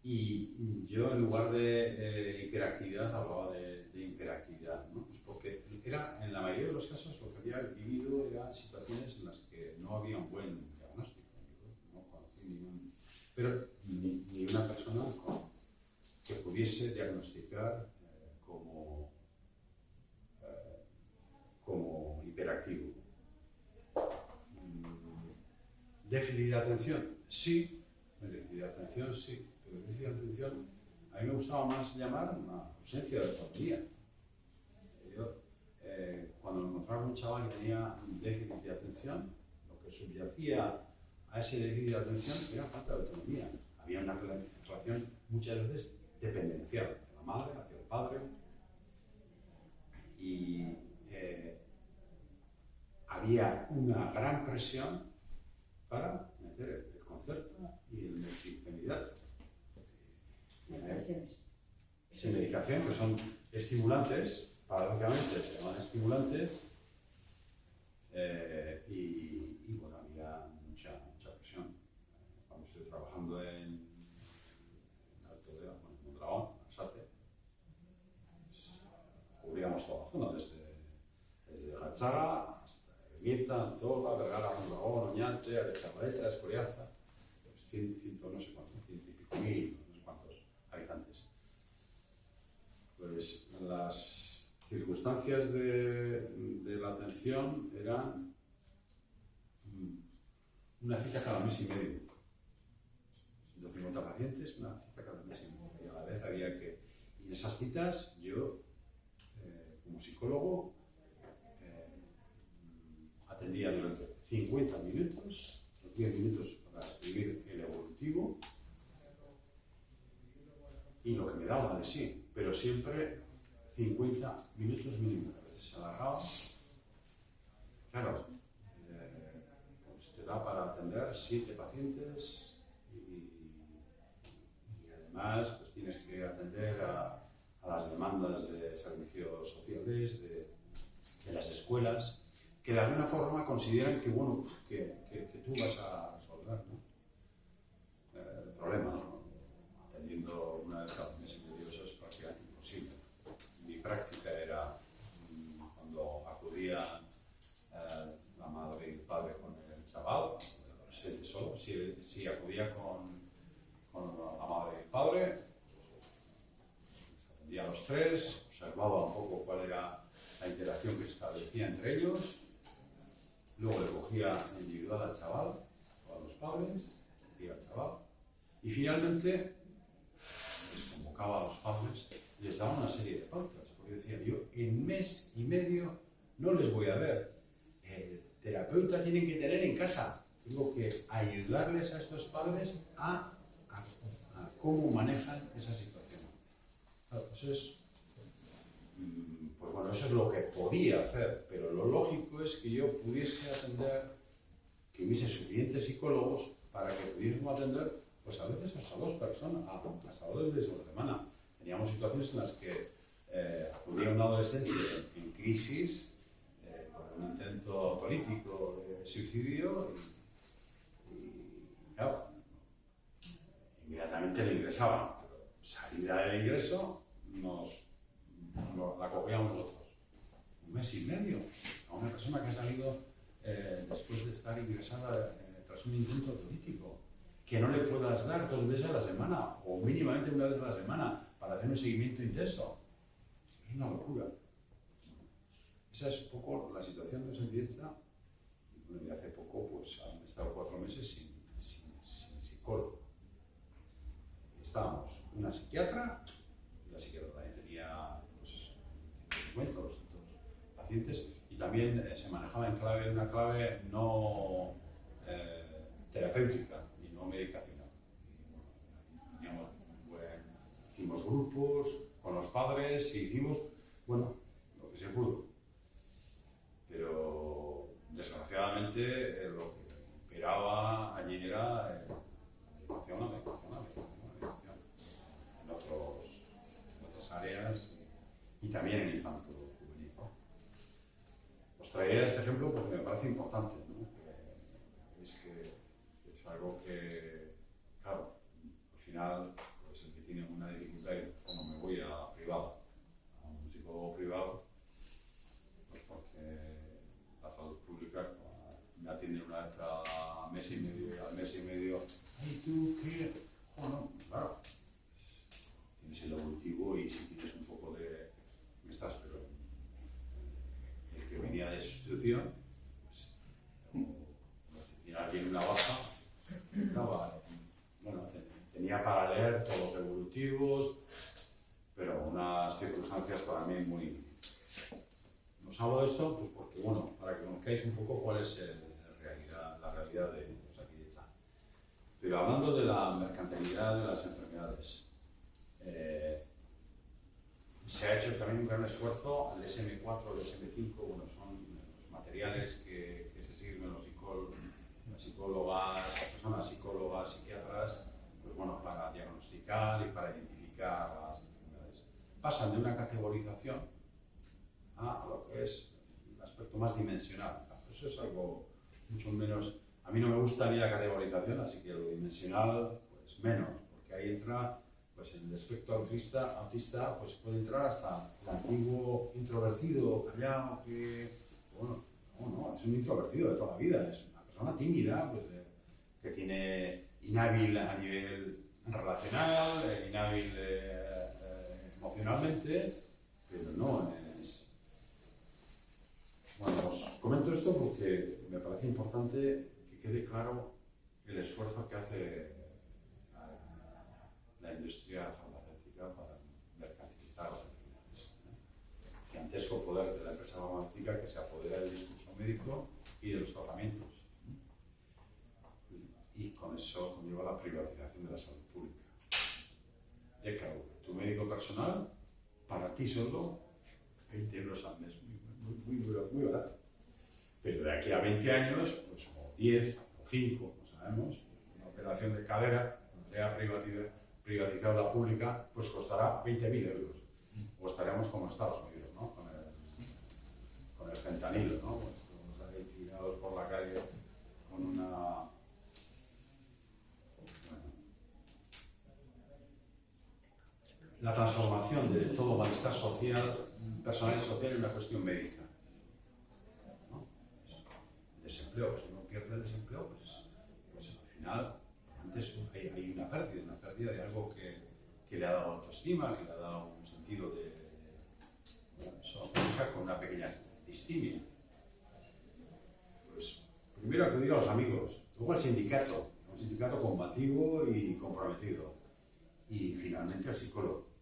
Y yo en lugar de hiperactividad hablaba de hiperactividad, ¿no? Pues porque en la mayoría de los casos lo que había vivido eran situaciones en las que no había un buen diagnóstico. No conocí pero ni una persona que pudiese diagnosticar como hiperactivo. ¿Déficit de atención? Sí. Déficit de atención, sí. Pero déficit de atención a mí me gustaba más llamar una ausencia de autonomía. Yo, cuando me encontraba con un chaval que tenía un déficit de atención, lo que subyacía a ese déficit de atención era falta de autonomía. Había una relación muchas veces dependencial de la madre hacia el padre. Y había una gran presión para meter el Concerta y el Mexicanidato. Sin medicación, que son estimulantes, paradójicamente se llaman estimulantes, y bueno, había mucha presión. Cuando estoy trabajando en Alto de Mondragón, Alsate, pues, cubríamos toda la zona, desde Gatzaga hasta Ermieta, Anzola, Vergara, Mondragón, Oñate, Arechavaleta, Escoriaza, pues, no sé cuántos, 100 y pico mil, no sé cuántos habitantes. Pues las circunstancias de la atención eran una cita cada mes y medio. 250 pacientes, una cita cada mes y medio. Y a la vez había que... Y en esas citas yo, como psicólogo, atendía durante 50 minutos, 10 minutos para escribir el evolutivo y lo que me daba de sí, pero siempre 50 minutos mínimo. A veces se alargaba. Claro, pues te da para atender 7 pacientes y además pues tienes que atender a las demandas de servicios sociales, de las escuelas, que de alguna forma consideran que, bueno, que tú vas a resolver, ¿no? El problema, ¿no? Atendiendo una vez cada mes y medio, eso es prácticamente imposible. Mi práctica era cuando acudía la madre y el padre con el chaval, el adolescente solo, si acudía con la madre y el padre, pues, atendía a los 3, observaba un poco cuál era la interacción que se establecía entre ellos. Luego le cogía individual al chaval o a los padres, y al chaval. Y finalmente les convocaba a los padres y les daba una serie de pautas. Porque decía, yo en mes y medio no les voy a ver. El terapeuta tienen que tener en casa. Tengo que ayudarles a estos padres a cómo manejan esa situación. Claro, eso es... Pues bueno, eso es lo que podía hacer, pero lo lógico es que yo pudiese atender, que hubiese suficientes psicólogos para que pudiésemos atender, pues a veces hasta 2 personas, hasta 2 veces a la semana. Teníamos situaciones en las que acudía un adolescente en crisis por un intento político de suicidio y claro, inmediatamente le ingresaban, pero salida del ingreso la cogíamos nosotros. 1 mes y medio a una persona que ha salido después de estar ingresada tras un intento político, que no le puedas dar 2 veces a la semana o mínimamente 1 vez a la semana para hacer un seguimiento intenso. Es una locura. Esa es un poco la situación de Osakidetza. Y hace poco pues han estado 4 meses sin psicólogo. Estábamos una psiquiatra, y la psiquiatra también tenía pues, 50 o 200 pacientes, y también se manejaba en una clave no terapéutica y no medicacional. Y, bueno, hicimos grupos con los padres y hicimos, bueno, lo que se pudo. Pero desgraciadamente lo que imperaba allí era la medicación en otras áreas y también en infanto juvenil. Os traía este ejemplo porque me parece importante, ¿no? Es que es algo que, claro, al final, pues el que tiene una dificultad, como me voy a privado, a un psicólogo privado, pues porque la salud pública me atiende una vez cada mes y medio, y al mes y medio, ¿y tú qué? Oh, no, claro, tienes el evolutivo y si tienes un poco de... estás, pero el que venía de sustitución, pues, tenía alguien una baja, bueno, tenía para leer todos los evolutivos, pero unas circunstancias para mí muy... Os hablo de esto pues porque, bueno, para que conozcáis un poco cuál es la realidad de Osakidetza. Pero hablando de la mercantilidad de las enfermedades, se ha hecho también un gran esfuerzo. El SM4, el SM5, bueno, son los materiales que se sirven las psicólogas, personas psicólogas, psiquiatras, pues bueno, para diagnosticar y para identificar las enfermedades. Pasan de una categorización a lo que es el aspecto más dimensional. Eso es algo mucho menos... A mí no me gusta ni la categorización, así que lo dimensional, pues menos, porque ahí entra, pues en el espectro autista, pues puede entrar hasta el antiguo introvertido, callado, que, bueno, no, es un introvertido de toda la vida, es una persona tímida, pues, que tiene inhábil a nivel relacional, inhábil emocionalmente, pero no es parece importante que quede claro el esfuerzo que hace la industria farmacéutica para mercantilizar las enfermedades. Gigantesco poder de la empresa farmacéutica que se apodera del discurso médico y de los tratamientos. Y con eso conlleva la privatización de la salud pública. Ya claro, tu médico personal, para ti solo, 20 euros al mes, muy barato. Pero de aquí a 20 años, pues o 10 o 5, no sabemos, una operación de cadera, donde haya privatizado la pública, pues costará 20.000 euros. O estaremos como Estados Unidos, ¿no? Con el fentanilo, ¿no? Pues estamos ahí tirados por la calle con una... La transformación de todo malestar social, personal y social en una cuestión médica. ¿No? Desempleo, si uno pierde el desempleo, pues al final antes hay una pérdida de algo que le ha dado autoestima, que le ha dado un sentido de eso con una pequeña distimia. Pues primero acudir a los amigos, luego al sindicato, un sindicato combativo y comprometido, y finalmente al psicólogo.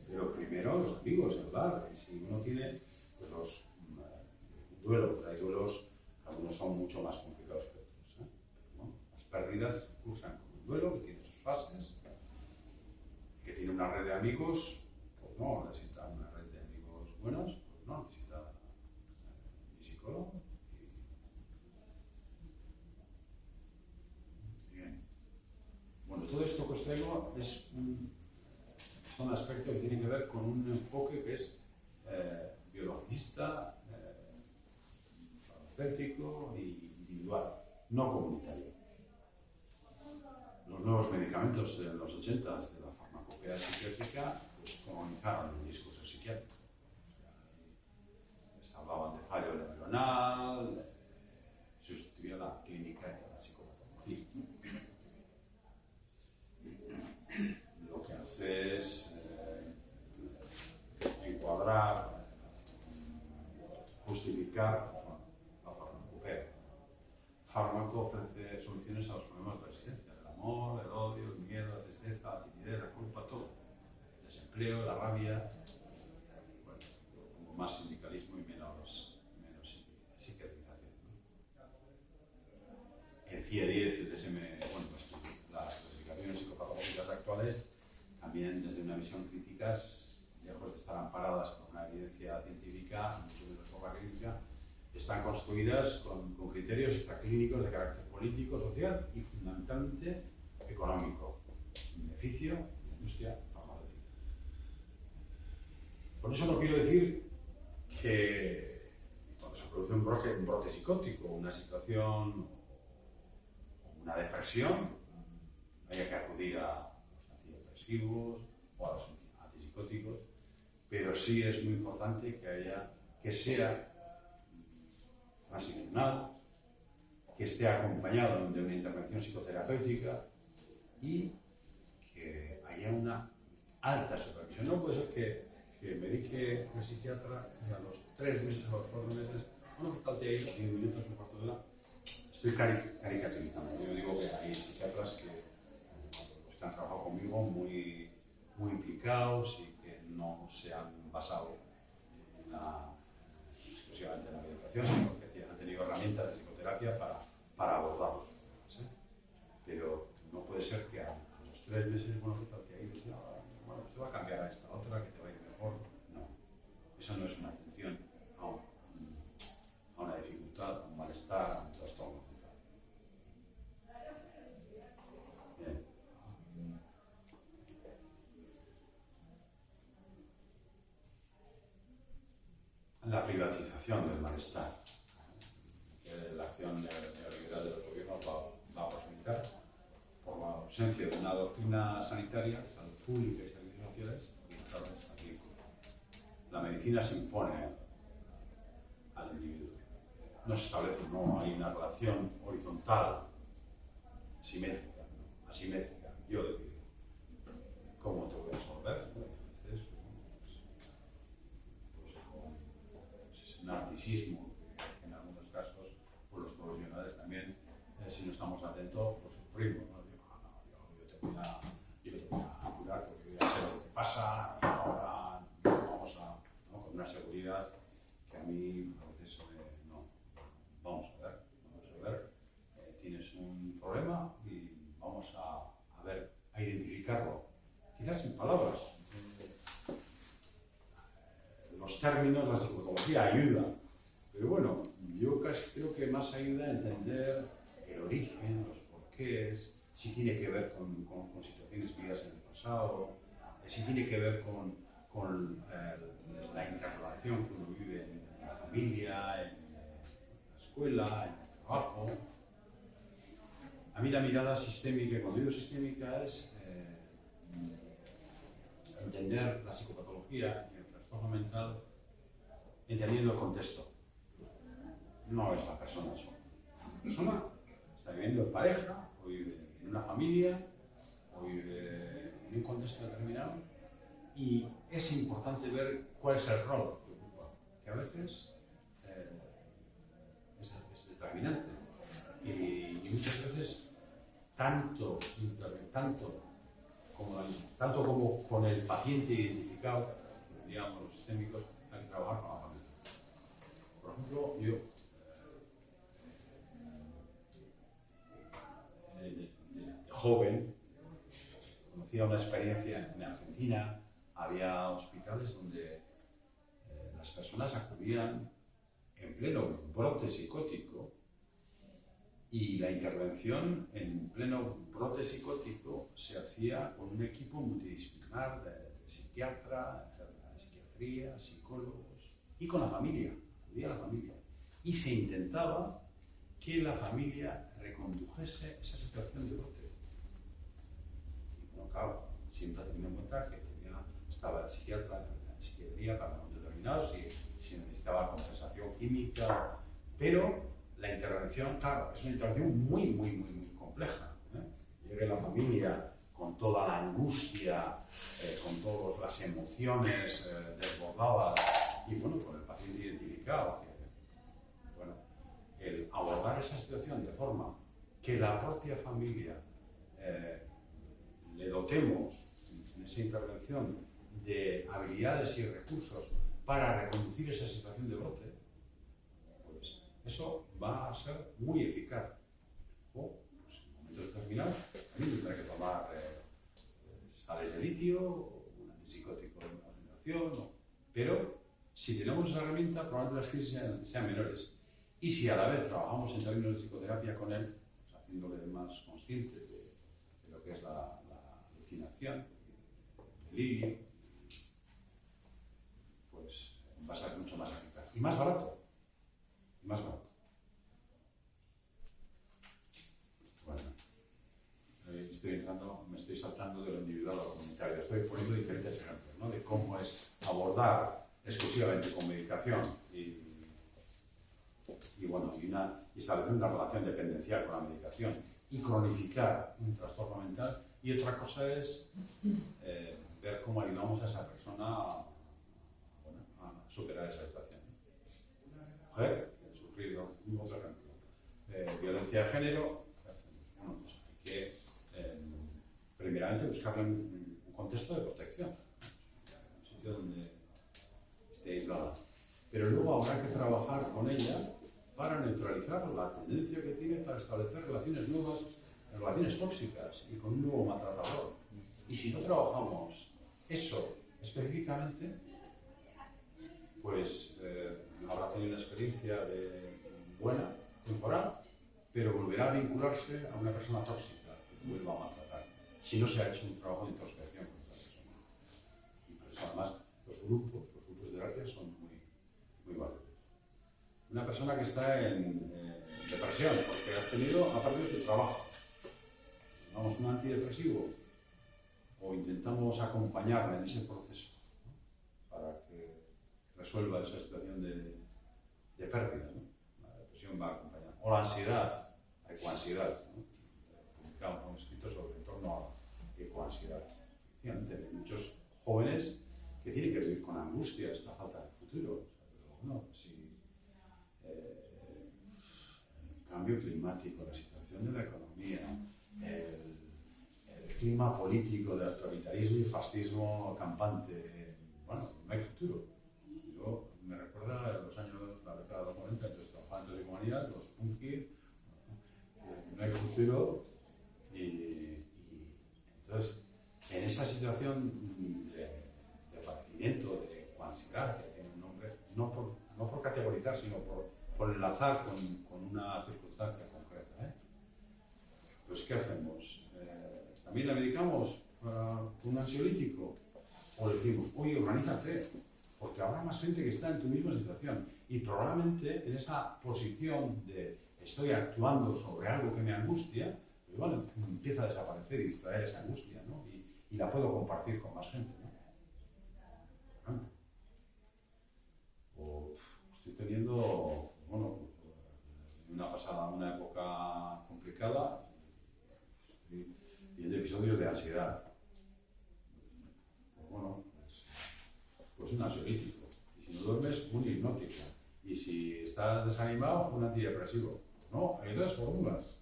Pero primero los amigos, hablar. Y si uno tiene pues un duelo, pues hay duelos, algunos son mucho más complicados que otros. Pero, ¿no? Las pérdidas cursan con un duelo que tiene sus fases, que tiene una red de amigos, pues no necesita una red de amigos buenos, pues no necesita mi psicólogo. Bien. Bueno, todo esto que os traigo son aspectos que tienen que ver con un enfoque que es biologista, farmacéutico y individual, no comunitario. Los nuevos medicamentos de los 80 de la farmacopea psiquiátrica pues, colonizaron el discurso psiquiátrico. Les hablaban de fallo neuronal, sustituía la clínica y la psicopatología. Lo que hace es encuadrar, justificar la farmacopea. Fármaco ofrece soluciones a los problemas de la existencia, el amor, el odio, el miedo, la tristeza, la timidez, la culpa, todo. El desempleo, la rabia, bueno, como más sindicalismo y menos psiquiatrización. ¿No? El CIE-10, el DSM, bueno, pues, las clasificaciones psicopatológicas actuales, también desde una visión crítica, lejos de estar amparadas por una evidencia científica, mucho menos por la crítica, están construidas con criterios extraclínicos de carácter político, social y fundamentalmente económico, en beneficio de la industria farmacéutica. Por eso no quiero decir que cuando se produce un brote psicótico, una situación o una depresión, haya que acudir a los antidepresivos o a los antipsicóticos, pero sí es muy importante que sea transicional, que esté acompañado de una intervención psicoterapéutica y que haya una alta supervisión. No puede ser que me dedique el psiquiatra y a los 3 meses o a los 4 meses, bueno, que tal te ha ido 10 minutos, un cuarto de hora. Estoy caricaturizando. Yo digo que hay psiquiatras que han trabajado conmigo muy implicados y que no se han basado exclusivamente en la medicación, sino que han tenido herramientas de psicoterapia para abordarlos. ¿Sí? Pero no puede ser que a los 3 meses, bueno, ¿qué tal te ha ido? Bueno, usted va a cambiar a esta otra que te va a ir mejor. No, eso no es una atención a una dificultad, a un malestar, a un trastorno. Bien. La privatización del malestar. La acción neoliberal de los gobiernos va a posibilitar, por la ausencia de una doctrina sanitaria, salud pública y servicios sociales, aquí la medicina se impone al individuo. No se establece, no hay una relación horizontal, simétrica, ¿no? Asimétrica. Yo decido cómo te voy a resolver. Entonces, pues, narcisismo, que en algunos casos pues, los identificarlo, quizás sin palabras. Los términos, la psicopatología ayuda, pero bueno, yo casi creo que más ayuda a entender el origen, los porqués, si tiene que ver con situaciones vividas en el pasado, si tiene que ver con la interrelación que uno vive en la familia, en la escuela, en el trabajo. A mí la mirada sistémica, cuando digo sistémica, es entender la psicopatología y el trastorno mental entendiendo el contexto. No es la persona sola. La persona está viviendo en pareja, o vive en una familia, o vive en un contexto determinado, y es importante ver cuál es el rol que ocupa, que a veces es determinante. Y muchas veces, tanto como con el paciente identificado, digamos, los sistémicos, hay que trabajar con la familia. Por ejemplo, yo de joven conocía una experiencia en Argentina. Había hospitales donde las personas acudían en pleno brote psicótico, y la intervención en pleno brote psicótico se hacía con un equipo multidisciplinar de psiquiatra, enfermera de psiquiatría, psicólogos, y con la familia, acudía a la familia. Y se intentaba que la familia recondujese esa situación de brote. Y bueno, claro, siempre teniendo en cuenta que estaba el psiquiatra en la psiquiatría para momentos determinados, si necesitaba compensación química, pero la intervención, claro, es una intervención muy compleja. Llegue la familia con toda la angustia, con todas las emociones desbordadas, y bueno, con el paciente identificado. Bueno, el abordar esa situación de forma que la propia familia le dotemos en esa intervención de habilidades y recursos para reconducir esa situación de brote, pues eso va a ser muy eficaz. O, pues, en momentos determinados, también tendrá que tomar sales de litio, o un antipsicótico de concentración, pero si tenemos esa herramienta, probablemente las crisis sean menores. Y si a la vez trabajamos en términos de psicoterapia con él, pues, haciéndole más consciente de lo que es la alucinación, el delirio, pues va a ser mucho más eficaz. Y más barato. Y más barato. Bueno, me estoy saltando de lo individual a lo comunitario. Estoy poniendo diferentes ejemplos, ¿no?, de cómo es abordar exclusivamente con medicación y establecer una relación dependencial con la medicación y cronificar un trastorno mental. Y otra cosa es ver cómo ayudamos a esa persona a superar esa situación. Mujer que ha sufrido, otro ejemplo, violencia de género, ¿qué hacemos? Bueno, pues hay que primeramente buscarle un contexto de protección, un sitio donde esté aislada. Pero luego habrá que trabajar con ella para neutralizar la tendencia que tiene para establecer relaciones nuevas, relaciones tóxicas y con un nuevo maltratador. Y si no trabajamos eso específicamente, pues habrá tenido una experiencia buena, temporal, pero volverá a vincularse a una persona tóxica que vuelva a maltratar, si no se ha hecho un trabajo de introspección con esta persona. Y por eso además los grupos de terapia son muy válidos. Una persona que está en depresión porque ha perdido su trabajo, damos un antidepresivo o intentamos acompañarla en ese proceso, ¿no?, para que resuelva esa situación de pérdida, ¿no? La depresión va acompañada. O la ansiedad, la ecoansiedad, ¿no? Publicamos un escrito sobre en torno a la ecoansiedad. Efectivamente, hay muchos jóvenes que tienen que vivir con angustia esta falta de futuro. Pero bueno, si el cambio climático, la situación de la economía, el clima político de autoritarismo y fascismo campante, bueno, no hay futuro. Yo me recuerda los años, la década de los 90, entonces trabajaba en humanidades, los punkis, no hay futuro, y entonces esta situación de padecimiento, de ansiedad, que tiene un nombre, no por categorizar, sino por enlazar con una circunstancia concreta, pues ¿qué hacemos? ¿También la medicamos con un ansiolítico? O le decimos, oye, organízate, porque habrá más gente que está en tu misma situación y probablemente en esa posición de estoy actuando sobre algo que me angustia, pues bueno, empieza a desaparecer y distraer esa angustia, ¿no? Y la puedo compartir con más gente, ¿no? O estoy teniendo, bueno, una época complicada, estoy viendo episodios de ansiedad. Pues bueno, pues un ansiolítico. Y si no duermes, un hipnótico. Y si estás desanimado, un antidepresivo. No, hay otras fórmulas.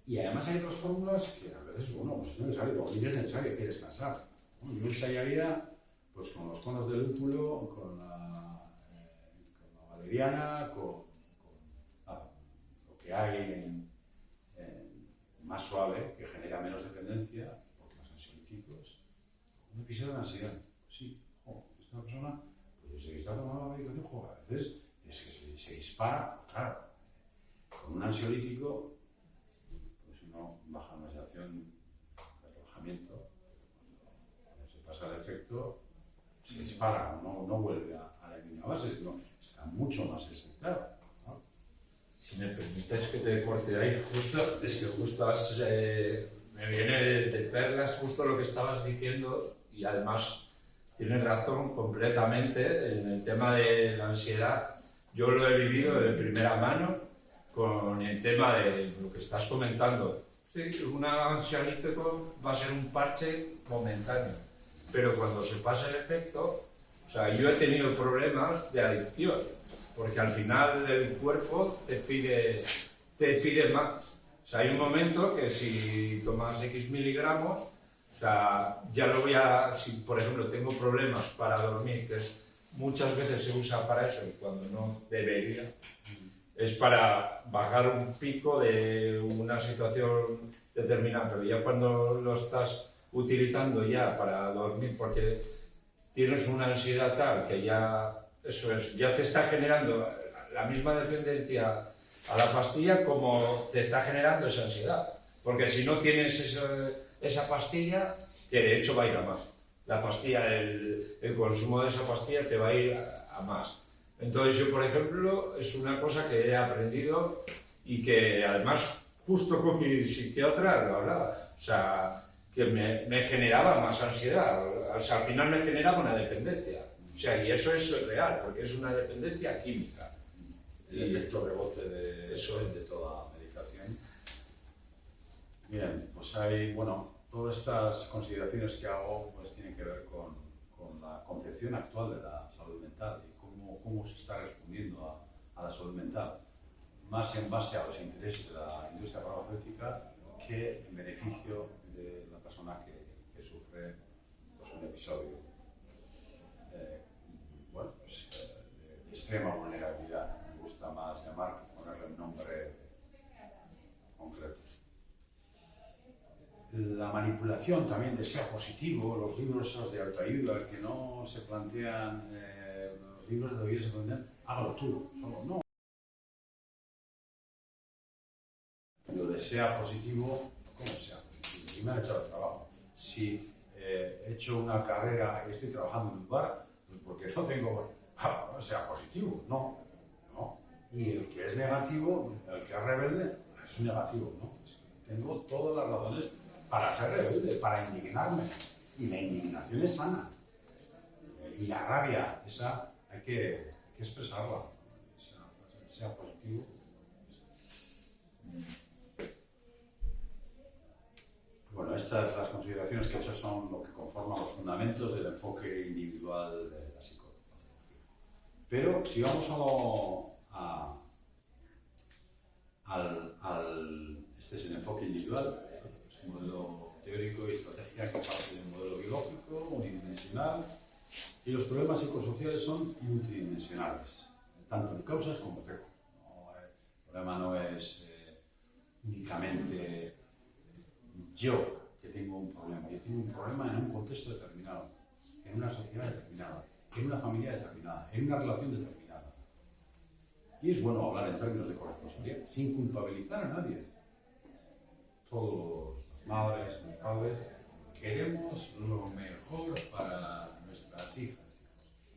Y además hay otras fórmulas que a veces, bueno, pues es necesario, dormir es necesario, hay que descansar. Bueno, yo ensayaría pues con los conos de lúpulo, con la valeriana, con lo que hay más suave, que genera menos dependencia, porque los ansiolíticos, un episodio de ansiedad, sí, esta persona, pues si está tomando la medicación, a veces es que se dispara, claro, con un ansiolítico, pues uno baja una sensación de relajamiento, cuando se pasa el efecto, se dispara, no vuelve a la misma base, sino está mucho más excitado, ¿no? Si me permites que te corte ahí, es que justo me viene de perlas justo lo que estabas diciendo y además tienes razón completamente en el tema de la ansiedad. Yo lo he vivido de primera mano con el tema de lo que estás comentando. Sí, un ansiolítico va a ser un parche momentáneo, pero cuando se pasa el efecto, o sea, yo he tenido problemas de adicción, porque al final el cuerpo te pide más. O sea, hay un momento que si tomas X miligramos, o sea, ya lo voy a, si por ejemplo tengo problemas para dormir, que muchas veces se usa para eso y cuando no debería, es para bajar un pico de una situación determinada, pero ya cuando lo estás utilizando ya para dormir, porque tienes una ansiedad tal que ya, eso es, ya te está generando la misma dependencia a la pastilla como te está generando esa ansiedad, porque si no tienes esa pastilla, que de hecho va a ir a más. La pastilla, el consumo de esa pastilla te va a ir a más. Entonces yo, por ejemplo, es una cosa que he aprendido y que además justo con mi psiquiatra lo hablaba. O sea, que me generaba más ansiedad. O sea, al final me generaba una dependencia. O sea, y eso es real, porque es una dependencia química. El efecto rebote de toda medicación. Bien, pues hay, bueno, todas estas consideraciones que hago pues tienen que ver con la concepción actual de la salud mental y cómo se está respondiendo a la salud mental, más en base a los intereses de la industria farmacéutica que en beneficio de la persona que sufre pues, un episodio de extrema vulnerabilidad. Me gusta más llamar que ponerle un nombre concreto. La manipulación también de ser positivo, los libros esos de autoayuda, el que no se plantean, los libros de autoayuda se plantean, hágalo tú, solo no. Lo de sea positivo, ¿cómo sea positivo? Si me han echado el trabajo, si he hecho una carrera y estoy trabajando en un bar, pues porque no tengo, sea positivo, no. Y el que es negativo, el que es rebelde, es un negativo, ¿no? Es que tengo todas las razones para ser rebelde, para indignarme. Y la indignación es sana. Y la rabia, esa hay que expresarla. Sea positivo. Bueno, estas las consideraciones que he hecho son lo que conforman los fundamentos del enfoque individual de la psicología. Pero si vamos este es el enfoque individual, es un modelo teórico y estratégico que parte de un modelo biológico, unidimensional, y los problemas psicosociales son multidimensionales, tanto en causas como efectos. El problema no es únicamente yo que tengo un problema, yo tiene un problema en un contexto determinado, en una sociedad determinada, en una familia determinada, en una relación determinada. Y es bueno hablar en términos de corresponsabilidad, sin culpabilizar a nadie. Todos, las madres, los padres, queremos lo mejor para nuestras hijas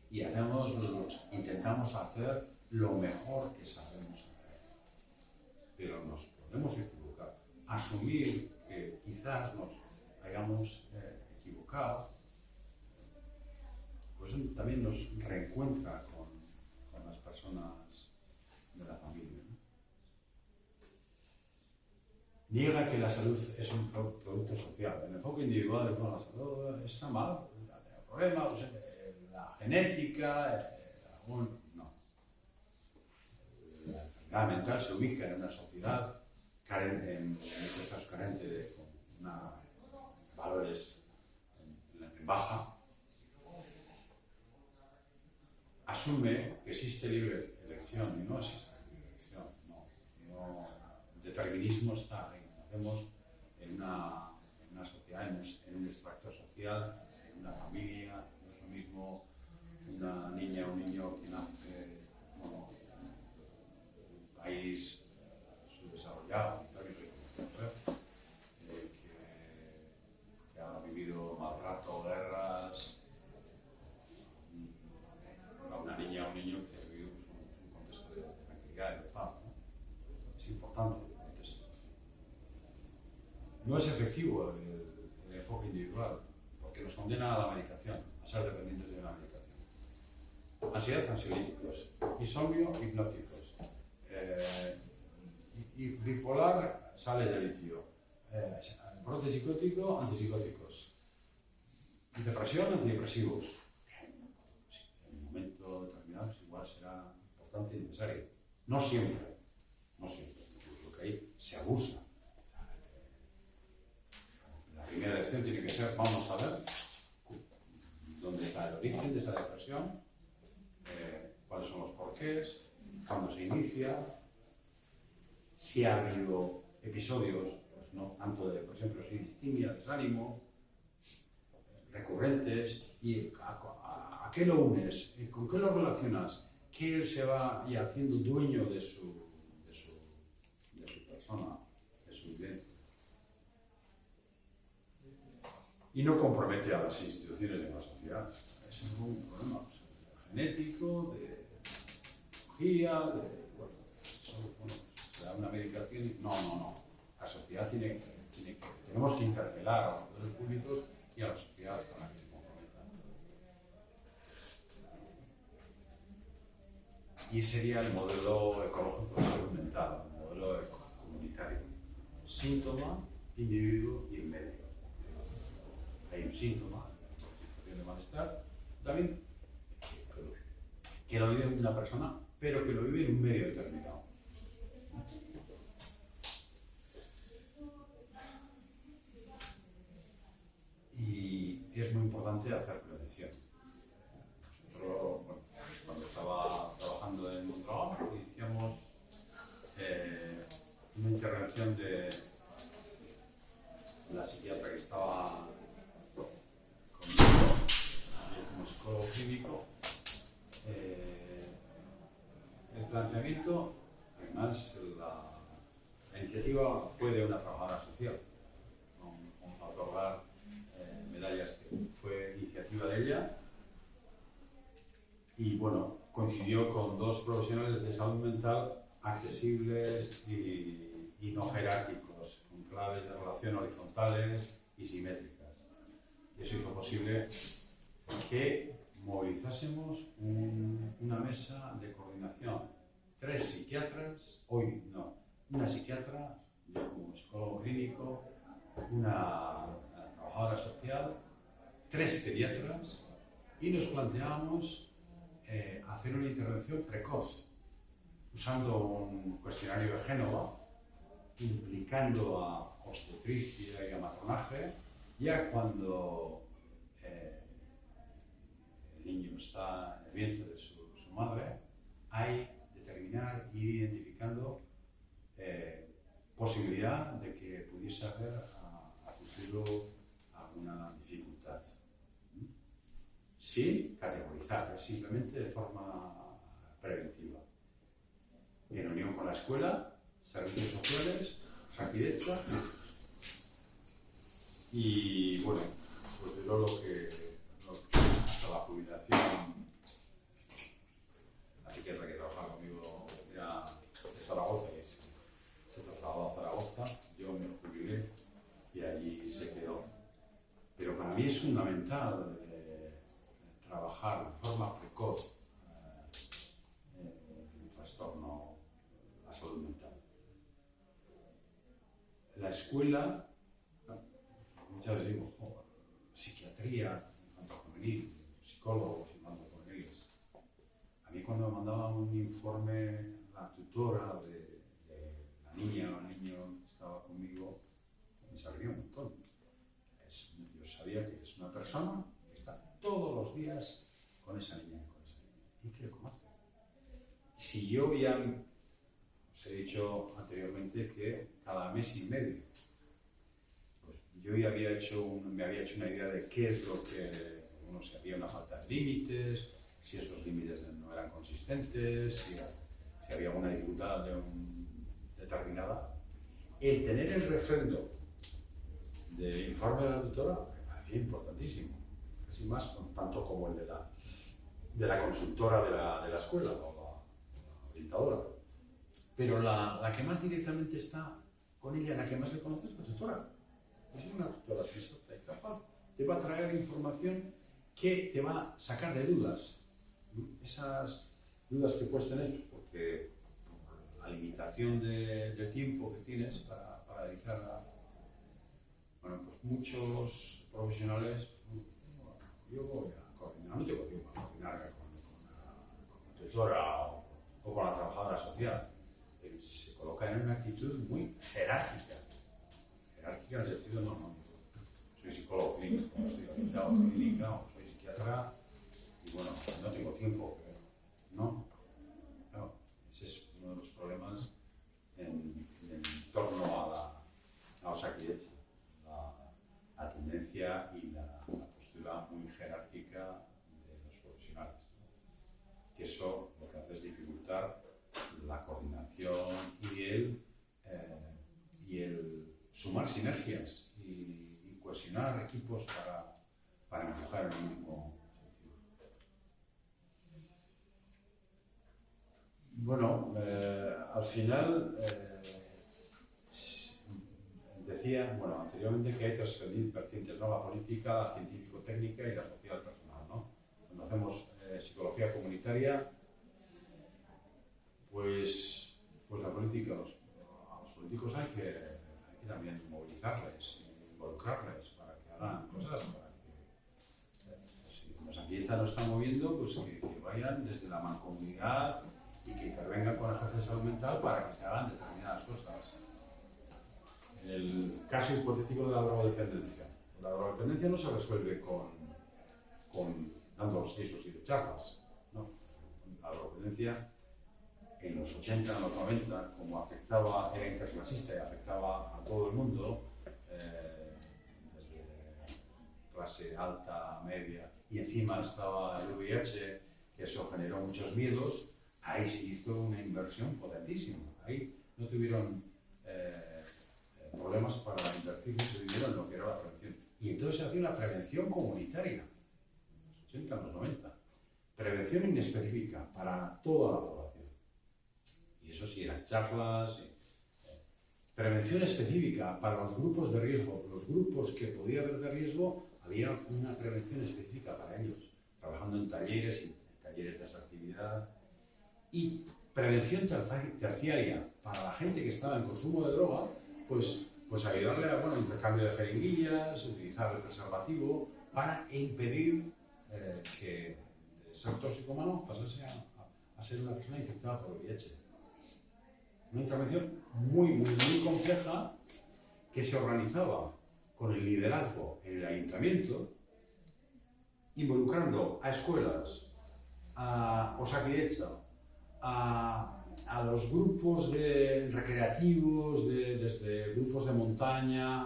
y intentamos hacer lo mejor que sabemos hacer. Pero nos podemos equivocar. Asumir que quizás nos hayamos equivocado, pues también nos reencuentra con las personas de la familia, ¿no? Niega que la salud es un producto social. El enfoque individual de la salud está mal, el problema, pues, la genética, no. La enfermedad mental se ubica en una sociedad carente, en muchos casos carente de valores en baja. Asume que existe libre elección y no existe libre elección. El determinismo está ahí. Nacemos en una sociedad, en un extracto social, en una familia. No es lo mismo una niña o un niño que nace en un país subdesarrollado, que ha vivido maltrato, guerras, a una niña o un niño que ha vivido un contexto de tranquilidad y de paz, ¿no? Es importante el contexto. No es efectivo el enfoque individual, porque nos condena a la medicación, a ser dependientes de la medicación. Ansiedad, ansiolíticos, insomnio, hipnóticos, y bipolar, sales de litio, brote psicótico, antipsicóticos, depresión, antidepresivos. En un momento determinado igual será importante y necesario. No siempre, incluso que ahí se abusa. La primera lección tiene que ser, vamos a ver dónde está el origen de esa depresión, cuáles son los porqués, cuándo se inicia, si ha habido episodios, pues no tanto de depresión, pero sí distimia, desánimo, recurrentes, y a qué lo unes, con qué lo relacionas, que él se va ya haciendo dueño de su persona, de su vivencia. Y no compromete a las instituciones de la sociedad. Es un problema genético, de tecnología, se da una medicación y no. La sociedad tenemos que interpelar a los poderes públicos y a la sociedad para que se comprometan. Y sería el modelo ecológico de salud mental, el modelo comunitario. Síntoma, individuo y el medio. Hay un síntoma, una situación de malestar, también que lo vive una persona, pero que lo vive en un medio determinado. Y es muy importante hacer prevención. Nosotros, cuando estaba trabajando en un trabajo, iniciamos una intervención de la psiquiatra que estaba conmigo, como psicólogo clínico. El planteamiento, además, la iniciativa fue de una trabajadora social, con otorgar medallas que fue iniciativa de ella, y bueno, coincidió con dos profesionales de salud mental accesibles y no jerárquicos, con claves de relación horizontales y simétricas. Y eso hizo posible que movilizásemos una mesa de coordinación. 3 psiquiatras, una psiquiatra, yo como psicólogo clínico, una trabajadora social, 3 pediatras, y nos planteábamos hacer una intervención precoz, usando un cuestionario de Génova, implicando a obstetricia y a matronaje, ya cuando el niño está en el vientre de su madre, hay determinar y ir identificando posibilidad de que pudiese haber a futuro alguna sin categorizar, simplemente de forma preventiva. En unión con la escuela, servicios sociales, Osakidetza. Y bueno, pues de lo que hasta la jubilación, la psiquiatra que trabajaba conmigo era de Zaragoza y se trasladó a Zaragoza, yo me jubilé y allí se quedó. Pero para mí es fundamental trabajar de forma precoz el trastorno, la salud mental. La escuela, muchas veces digo, psiquiatría infanto-juvenil, psicólogos infanto-juveniles. A mí cuando me mandaba un informe la tutora de la niña o el niño que estaba conmigo, me servía un montón. Yo sabía que es una persona que está todos los días con esa niña y que le conoce. Si yo ya os he dicho anteriormente que cada mes y medio, pues yo ya me había hecho una idea de qué es lo que, bueno, si había una falta de límites, si esos límites no eran consistentes, si había una dificultad determinada. El tener el refrendo del informe de la tutora me parecía importantísimo, casi más tanto como el de la consultora de la escuela o la orientadora. Pero la que más directamente está con ella, la que más le conoce es la tutora. Es una tutora sensata y capaz, te va a traer información que te va a sacar de dudas. Esas dudas que puedes tener, porque la limitación de tiempo que tienes para dedicar a... Bueno, pues muchos profesionales, yo voy a coordinar, no tengo tiempo para coordinar con la tutora o con la trabajadora social. Se coloca en una actitud muy jerárquica en el sentido no. Soy psicólogo clínico, estoy orientado en clínica, o soy psiquiatra, y bueno, no tengo tiempo, pero no. Claro, ese es uno de los problemas en torno a Osakidetza, la tendencia y la postura muy jerárquica de los profesionales. Que eso lo que hace es dificultar la coordinación y el sumar sinergias y cohesionar equipos para empujar el mismo sentido. Bueno, al final decía, anteriormente que hay tres vertientes, ¿no? La política, la científico-técnica y la social personal, ¿no? Cuando hacemos psicología comunitaria, pues la política, a los políticos hay que también movilizarles, involucrarles para que hagan cosas, para que si Osakidetza no está moviendo, pues que vayan desde la mancomunidad y que intervengan con el jefe de salud mental para que se hagan determinadas cosas. En el caso hipotético de la drogodependencia, la drogodependencia no se resuelve con dando los quesos y de charlas, ¿no? La drogodependencia en los 80, en los 90, como era interclasista y afectaba a todo el mundo, desde clase alta, media, y encima estaba el VIH, que eso generó muchos miedos, ahí se hizo una inversión potentísima. Ahí no tuvieron problemas para invertir mucho dinero en lo que era la prevención. Y entonces se hacía una prevención comunitaria, en los 80, en los 90. Prevención inespecífica para toda la población. Y eso sí, eran charlas. Prevención específica para los grupos de riesgo. Los grupos que podía haber de riesgo, había una prevención específica para ellos, trabajando en talleres de asertividad. Y prevención terciaria para la gente que estaba en consumo de droga, pues ayudarle a intercambio de jeringuillas, utilizar el preservativo para impedir que de ser toxicómano pasase a ser una persona infectada por VIH. Una intervención muy compleja que se organizaba con el liderazgo en el ayuntamiento, involucrando a escuelas, a Osakidetza, a los grupos recreativos, desde grupos de montaña,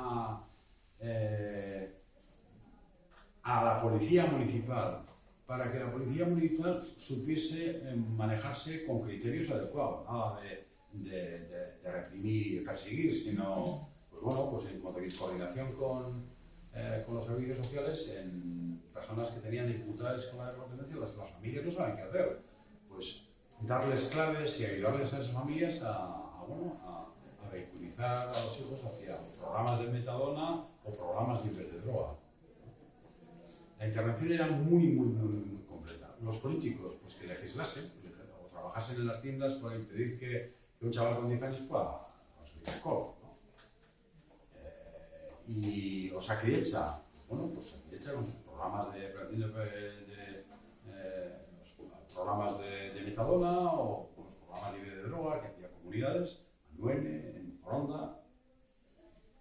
a la policía municipal, para que la policía municipal supiese manejarse con criterios adecuados, nada de reprimir y de perseguir, sino, pues bueno, pues en coordinación con los servicios sociales, en personas que tenían dificultades con la dependencia, las familias no saben qué hacer. Pues darles claves y ayudarles a esas familias a vehiculizar a los hijos hacia programas de metadona o programas libres de droga. La intervención era muy completa. Los políticos, pues que legislasen o trabajasen en las tiendas para impedir que un chaval con 10 años pueda consumir alcohol, ¿no? Y Osakidetza, bueno, pues Osakidetza con sus programas de prevención programas de metadona o con los programas libres de droga que hacía comunidades, Manuene, en Foronda,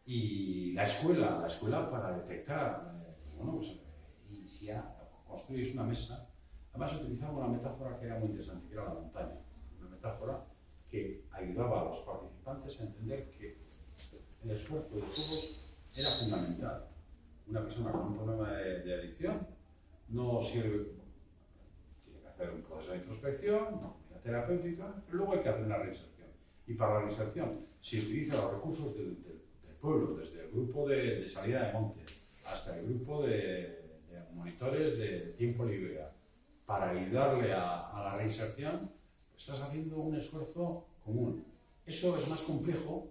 y la escuela para detectar, bueno, pues, y si ya construyes una mesa, además utilizaba una metáfora que era muy interesante, que era la montaña, una metáfora que ayudaba a los participantes a entender que el esfuerzo de todos era fundamental. Una persona con un problema de adicción no sirve, tiene que hacer un proceso de introspección, una terapéutica, pero luego hay que hacer una reinserción. Y para la reinserción se utiliza los recursos del pueblo, desde el grupo de salida de monte hasta el grupo de monitores de tiempo libre, para ayudarle a la reinserción, pues estás haciendo un esfuerzo común. Eso es más complejo,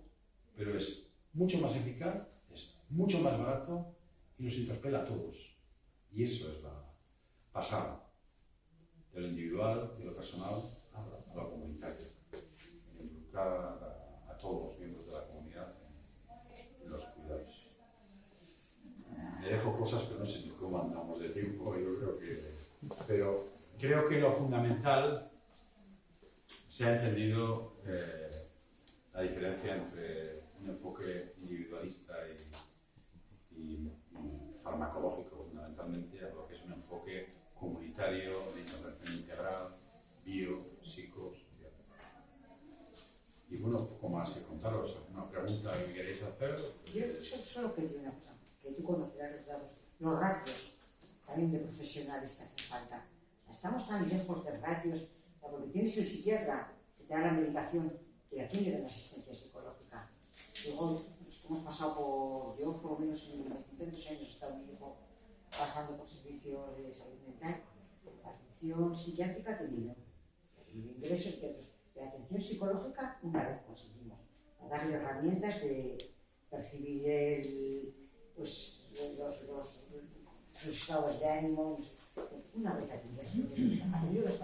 pero es mucho más eficaz, es mucho más barato y nos interpela a todos. Y eso es la pasada de lo individual y lo personal a lo comunitario. Involucrar a todos los miembros de la comunidad en los cuidados. Me dejo cosas, pero no sé ni cómo andamos de tiempo, pero creo que lo fundamental se ha entendido la diferencia entre un enfoque individualista y farmacológico, fundamentalmente, a lo que es un enfoque comunitario, de intervención integral, bio, psicosocial. Y bueno, poco más que contaros. ¿Alguna pregunta que queréis hacer? Yo solo quería una cosa, que tú conocerás los ratios también de profesionales que hacen falta. O sea, estamos tan lejos de ratios, porque tienes el psiquiatra que te da la medicación, pero ¿a quién le da la asistencia psicológica? Luego, pues, hemos pasado yo por lo menos en los 200 años he estado mi hijo pasando por servicios de salud mental. La atención psiquiátrica ha tenido, el ingreso psiquiátrico, la atención psicológica una vez conseguimos, a darle herramientas de percibir sus estados de ánimo, una vez atendido las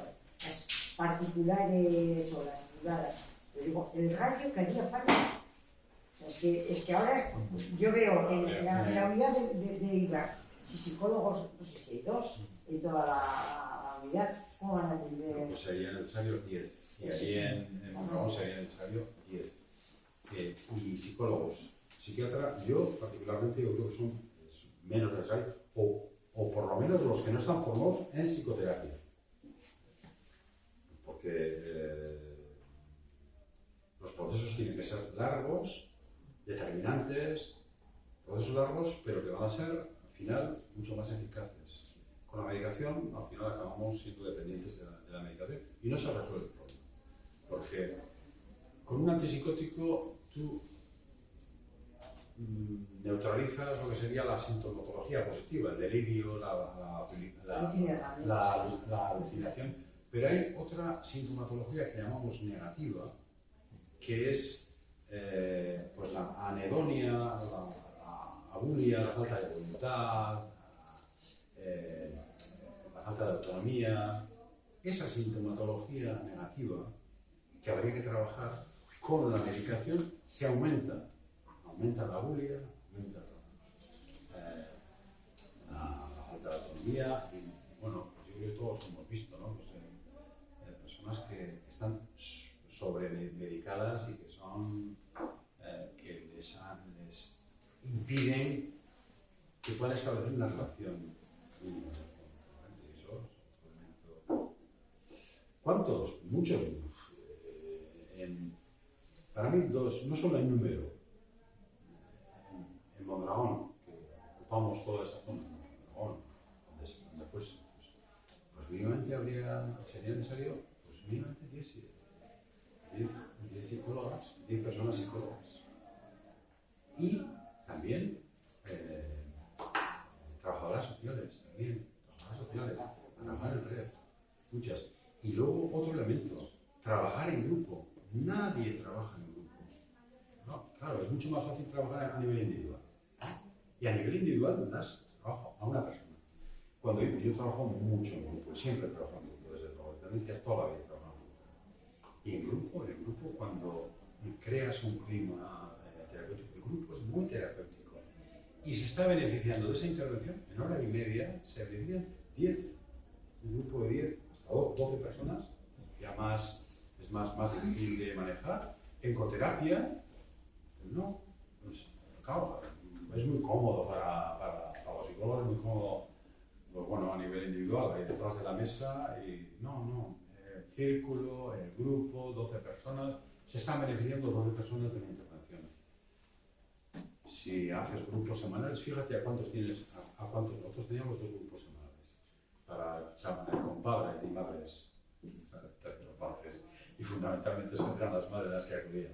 particulares o las privadas. Pero digo, el radio que haría falta. Es que ahora yo veo en la unidad de IVA, si psicólogos, no sé si hay 2 en toda la unidad, ¿cómo van a atender? Pues serían necesarios 10. Y ahí en Mondragón serían necesarios 10. Y psicólogos, psiquiatra, yo particularmente yo creo que son menos necesarios, o por lo menos los que no están formados en psicoterapia. Porque los procesos tienen que ser largos, determinantes, procesos largos, pero que van a ser, al final, mucho más eficaces. Con la medicación, al final acabamos siendo dependientes de la medicación y no se resuelve el problema. Porque con un antipsicótico tú neutralizas lo que sería la sintomatología positiva, el delirio, la alucinación, pero hay otra sintomatología que llamamos negativa, que es pues la anedonia, la abulia, la falta de voluntad, la falta de autonomía. Esa sintomatología negativa que habría que trabajar con la medicación se aumenta la bulia, aumenta la falta de autonomía y bueno, pues yo creo que todos hemos visto, ¿no? Pues, personas que están sobremedicadas y que son que les impiden que puedan establecer una relación. ¿Cuántos? Muchos. Para mí 2, no solo en número. En Mondragón, que ocupamos toda esa zona, Mondragón, donde pues, mínimamente sería necesario, pues mínimamente 10 psicólogas, 10 personas psicólogas. Y también trabajadoras sociales, a trabajar en red, muchas. Y luego otro elemento, trabajar en grupo. Nadie trabaja en grupo. No, claro, es mucho más fácil trabajar a nivel individual. Y a nivel individual das trabajo a una persona. Cuando yo trabajo mucho en grupo, siempre trabajo en grupo, desde la experiencia toda la vida trabajo en grupo. Y en grupo, cuando creas un clima terapéutico, el grupo es muy terapéutico. Y se está beneficiando de esa intervención, en hora y media se benefician 10, un grupo de 10, hasta 12 personas, ya es más difícil de manejar. Ecoterapia, pues no, pues, claro, es muy cómodo para los psicólogos, es muy cómodo, pues bueno, a nivel individual, ahí detrás de la mesa, y el círculo, el grupo, 12 personas, se están beneficiando 12 personas de una intervención. Si haces grupos semanales, fíjate a cuántos tienes, nosotros teníamos 2 grupos semanales, para con padres y madres, y fundamentalmente eran las madres las que acudían.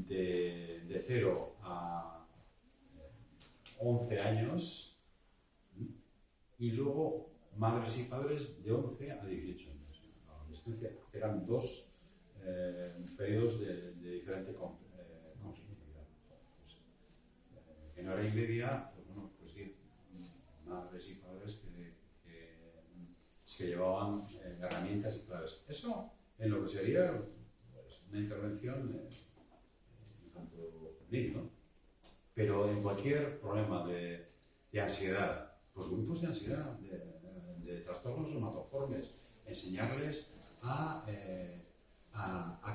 De 0 a 11 años, y luego madres y padres de 11 a 18 años. La adolescencia eran 2 periodos de diferente complejidad. En hora y media, pues 10 madres y padres que llevaban herramientas y claves. Eso en lo que sería pues, una intervención infanto-juvenil, ¿no? Pero en cualquier problema de ansiedad, pues grupos de ansiedad, de trastornos somatoformes, enseñarles a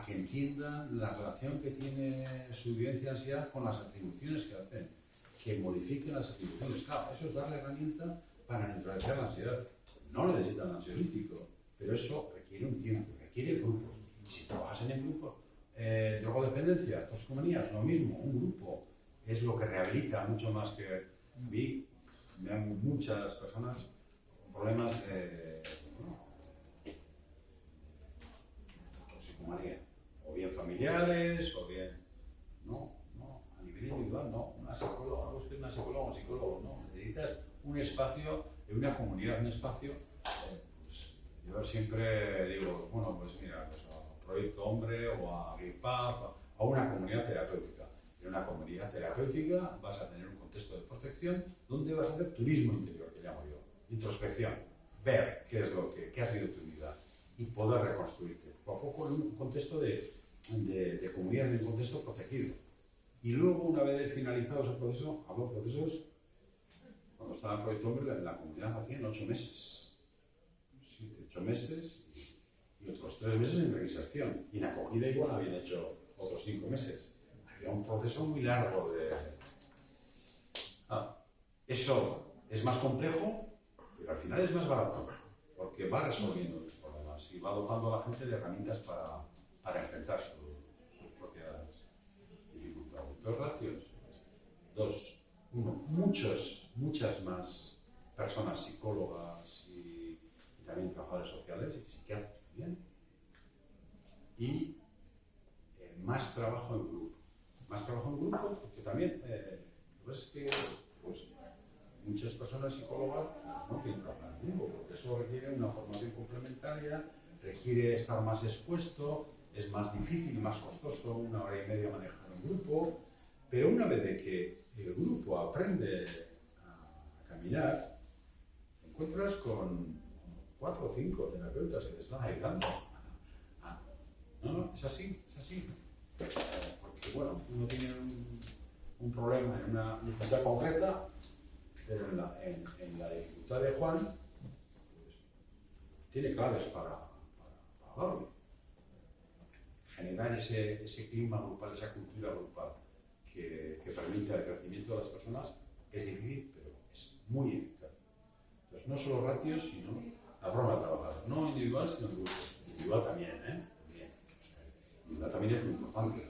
que entiendan la relación que tiene su vivencia de ansiedad con las atribuciones que hacen, que modifiquen las atribuciones. Claro, eso es darle herramienta para neutralizar la ansiedad. No necesitan ansiolítico, pero eso requiere un tiempo, requiere grupos. Y si trabajas en el grupo, drogodependencia, toxicomanías, lo mismo, un grupo es lo que rehabilita mucho más que muchas personas con problemas de toxicomanía, o bien familiares, o bien a nivel individual, una psicóloga, no busques una psicóloga o un psicólogo, no, necesitas un espacio, una comunidad, un espacio. Pues, yo siempre digo, pues mira, pues a Proyecto Hombre o a Gripaz, a una comunidad terapéutica. En una comunidad terapéutica vas a tener un contexto de protección donde vas a hacer turismo interior, que llamo yo, introspección, ver qué ha sido tu vida y poder reconstruirte. Poco a poco en un contexto de comunidad, en un contexto protegido. Y luego, una vez finalizado ese proceso, hablo de procesos, cuando estaba en Proyecto Hombre, la comunidad hacían 8 meses. 8 meses y otros 3 meses en reinserción. Y en acogida igual habían hecho otros 5 meses. Había un proceso muy largo de... eso es más complejo, pero al final es más barato, porque va resolviendo los problemas y va dotando a la gente de herramientas para enfrentar sus propias dificultades. 2 ratios. 2. 1. Muchas más personas psicólogas y también trabajadores sociales y psiquiatras también. Y más trabajo en grupo. Más trabajo en grupo porque también es que pues, muchas personas psicólogas no quieren trabajar en grupo porque eso requiere una formación complementaria, requiere estar más expuesto, es más difícil, más costoso, 1 hora y media manejar un grupo, pero una vez de que el grupo aprende a caminar, te encuentras con 4 o 5 terapeutas que te están ayudando. Es así. Porque bueno, uno tiene un problema en una dificultad concreta, pero en la dificultad de Juan, pues, tiene claves para darle. Generar ese clima grupal, esa cultura grupal que permita el crecimiento de las personas es difícil, pero es muy eficaz. Entonces, no solo ratios, sino la forma de trabajar. No individual, sino en grupo. Individual también, Individual también es muy importante.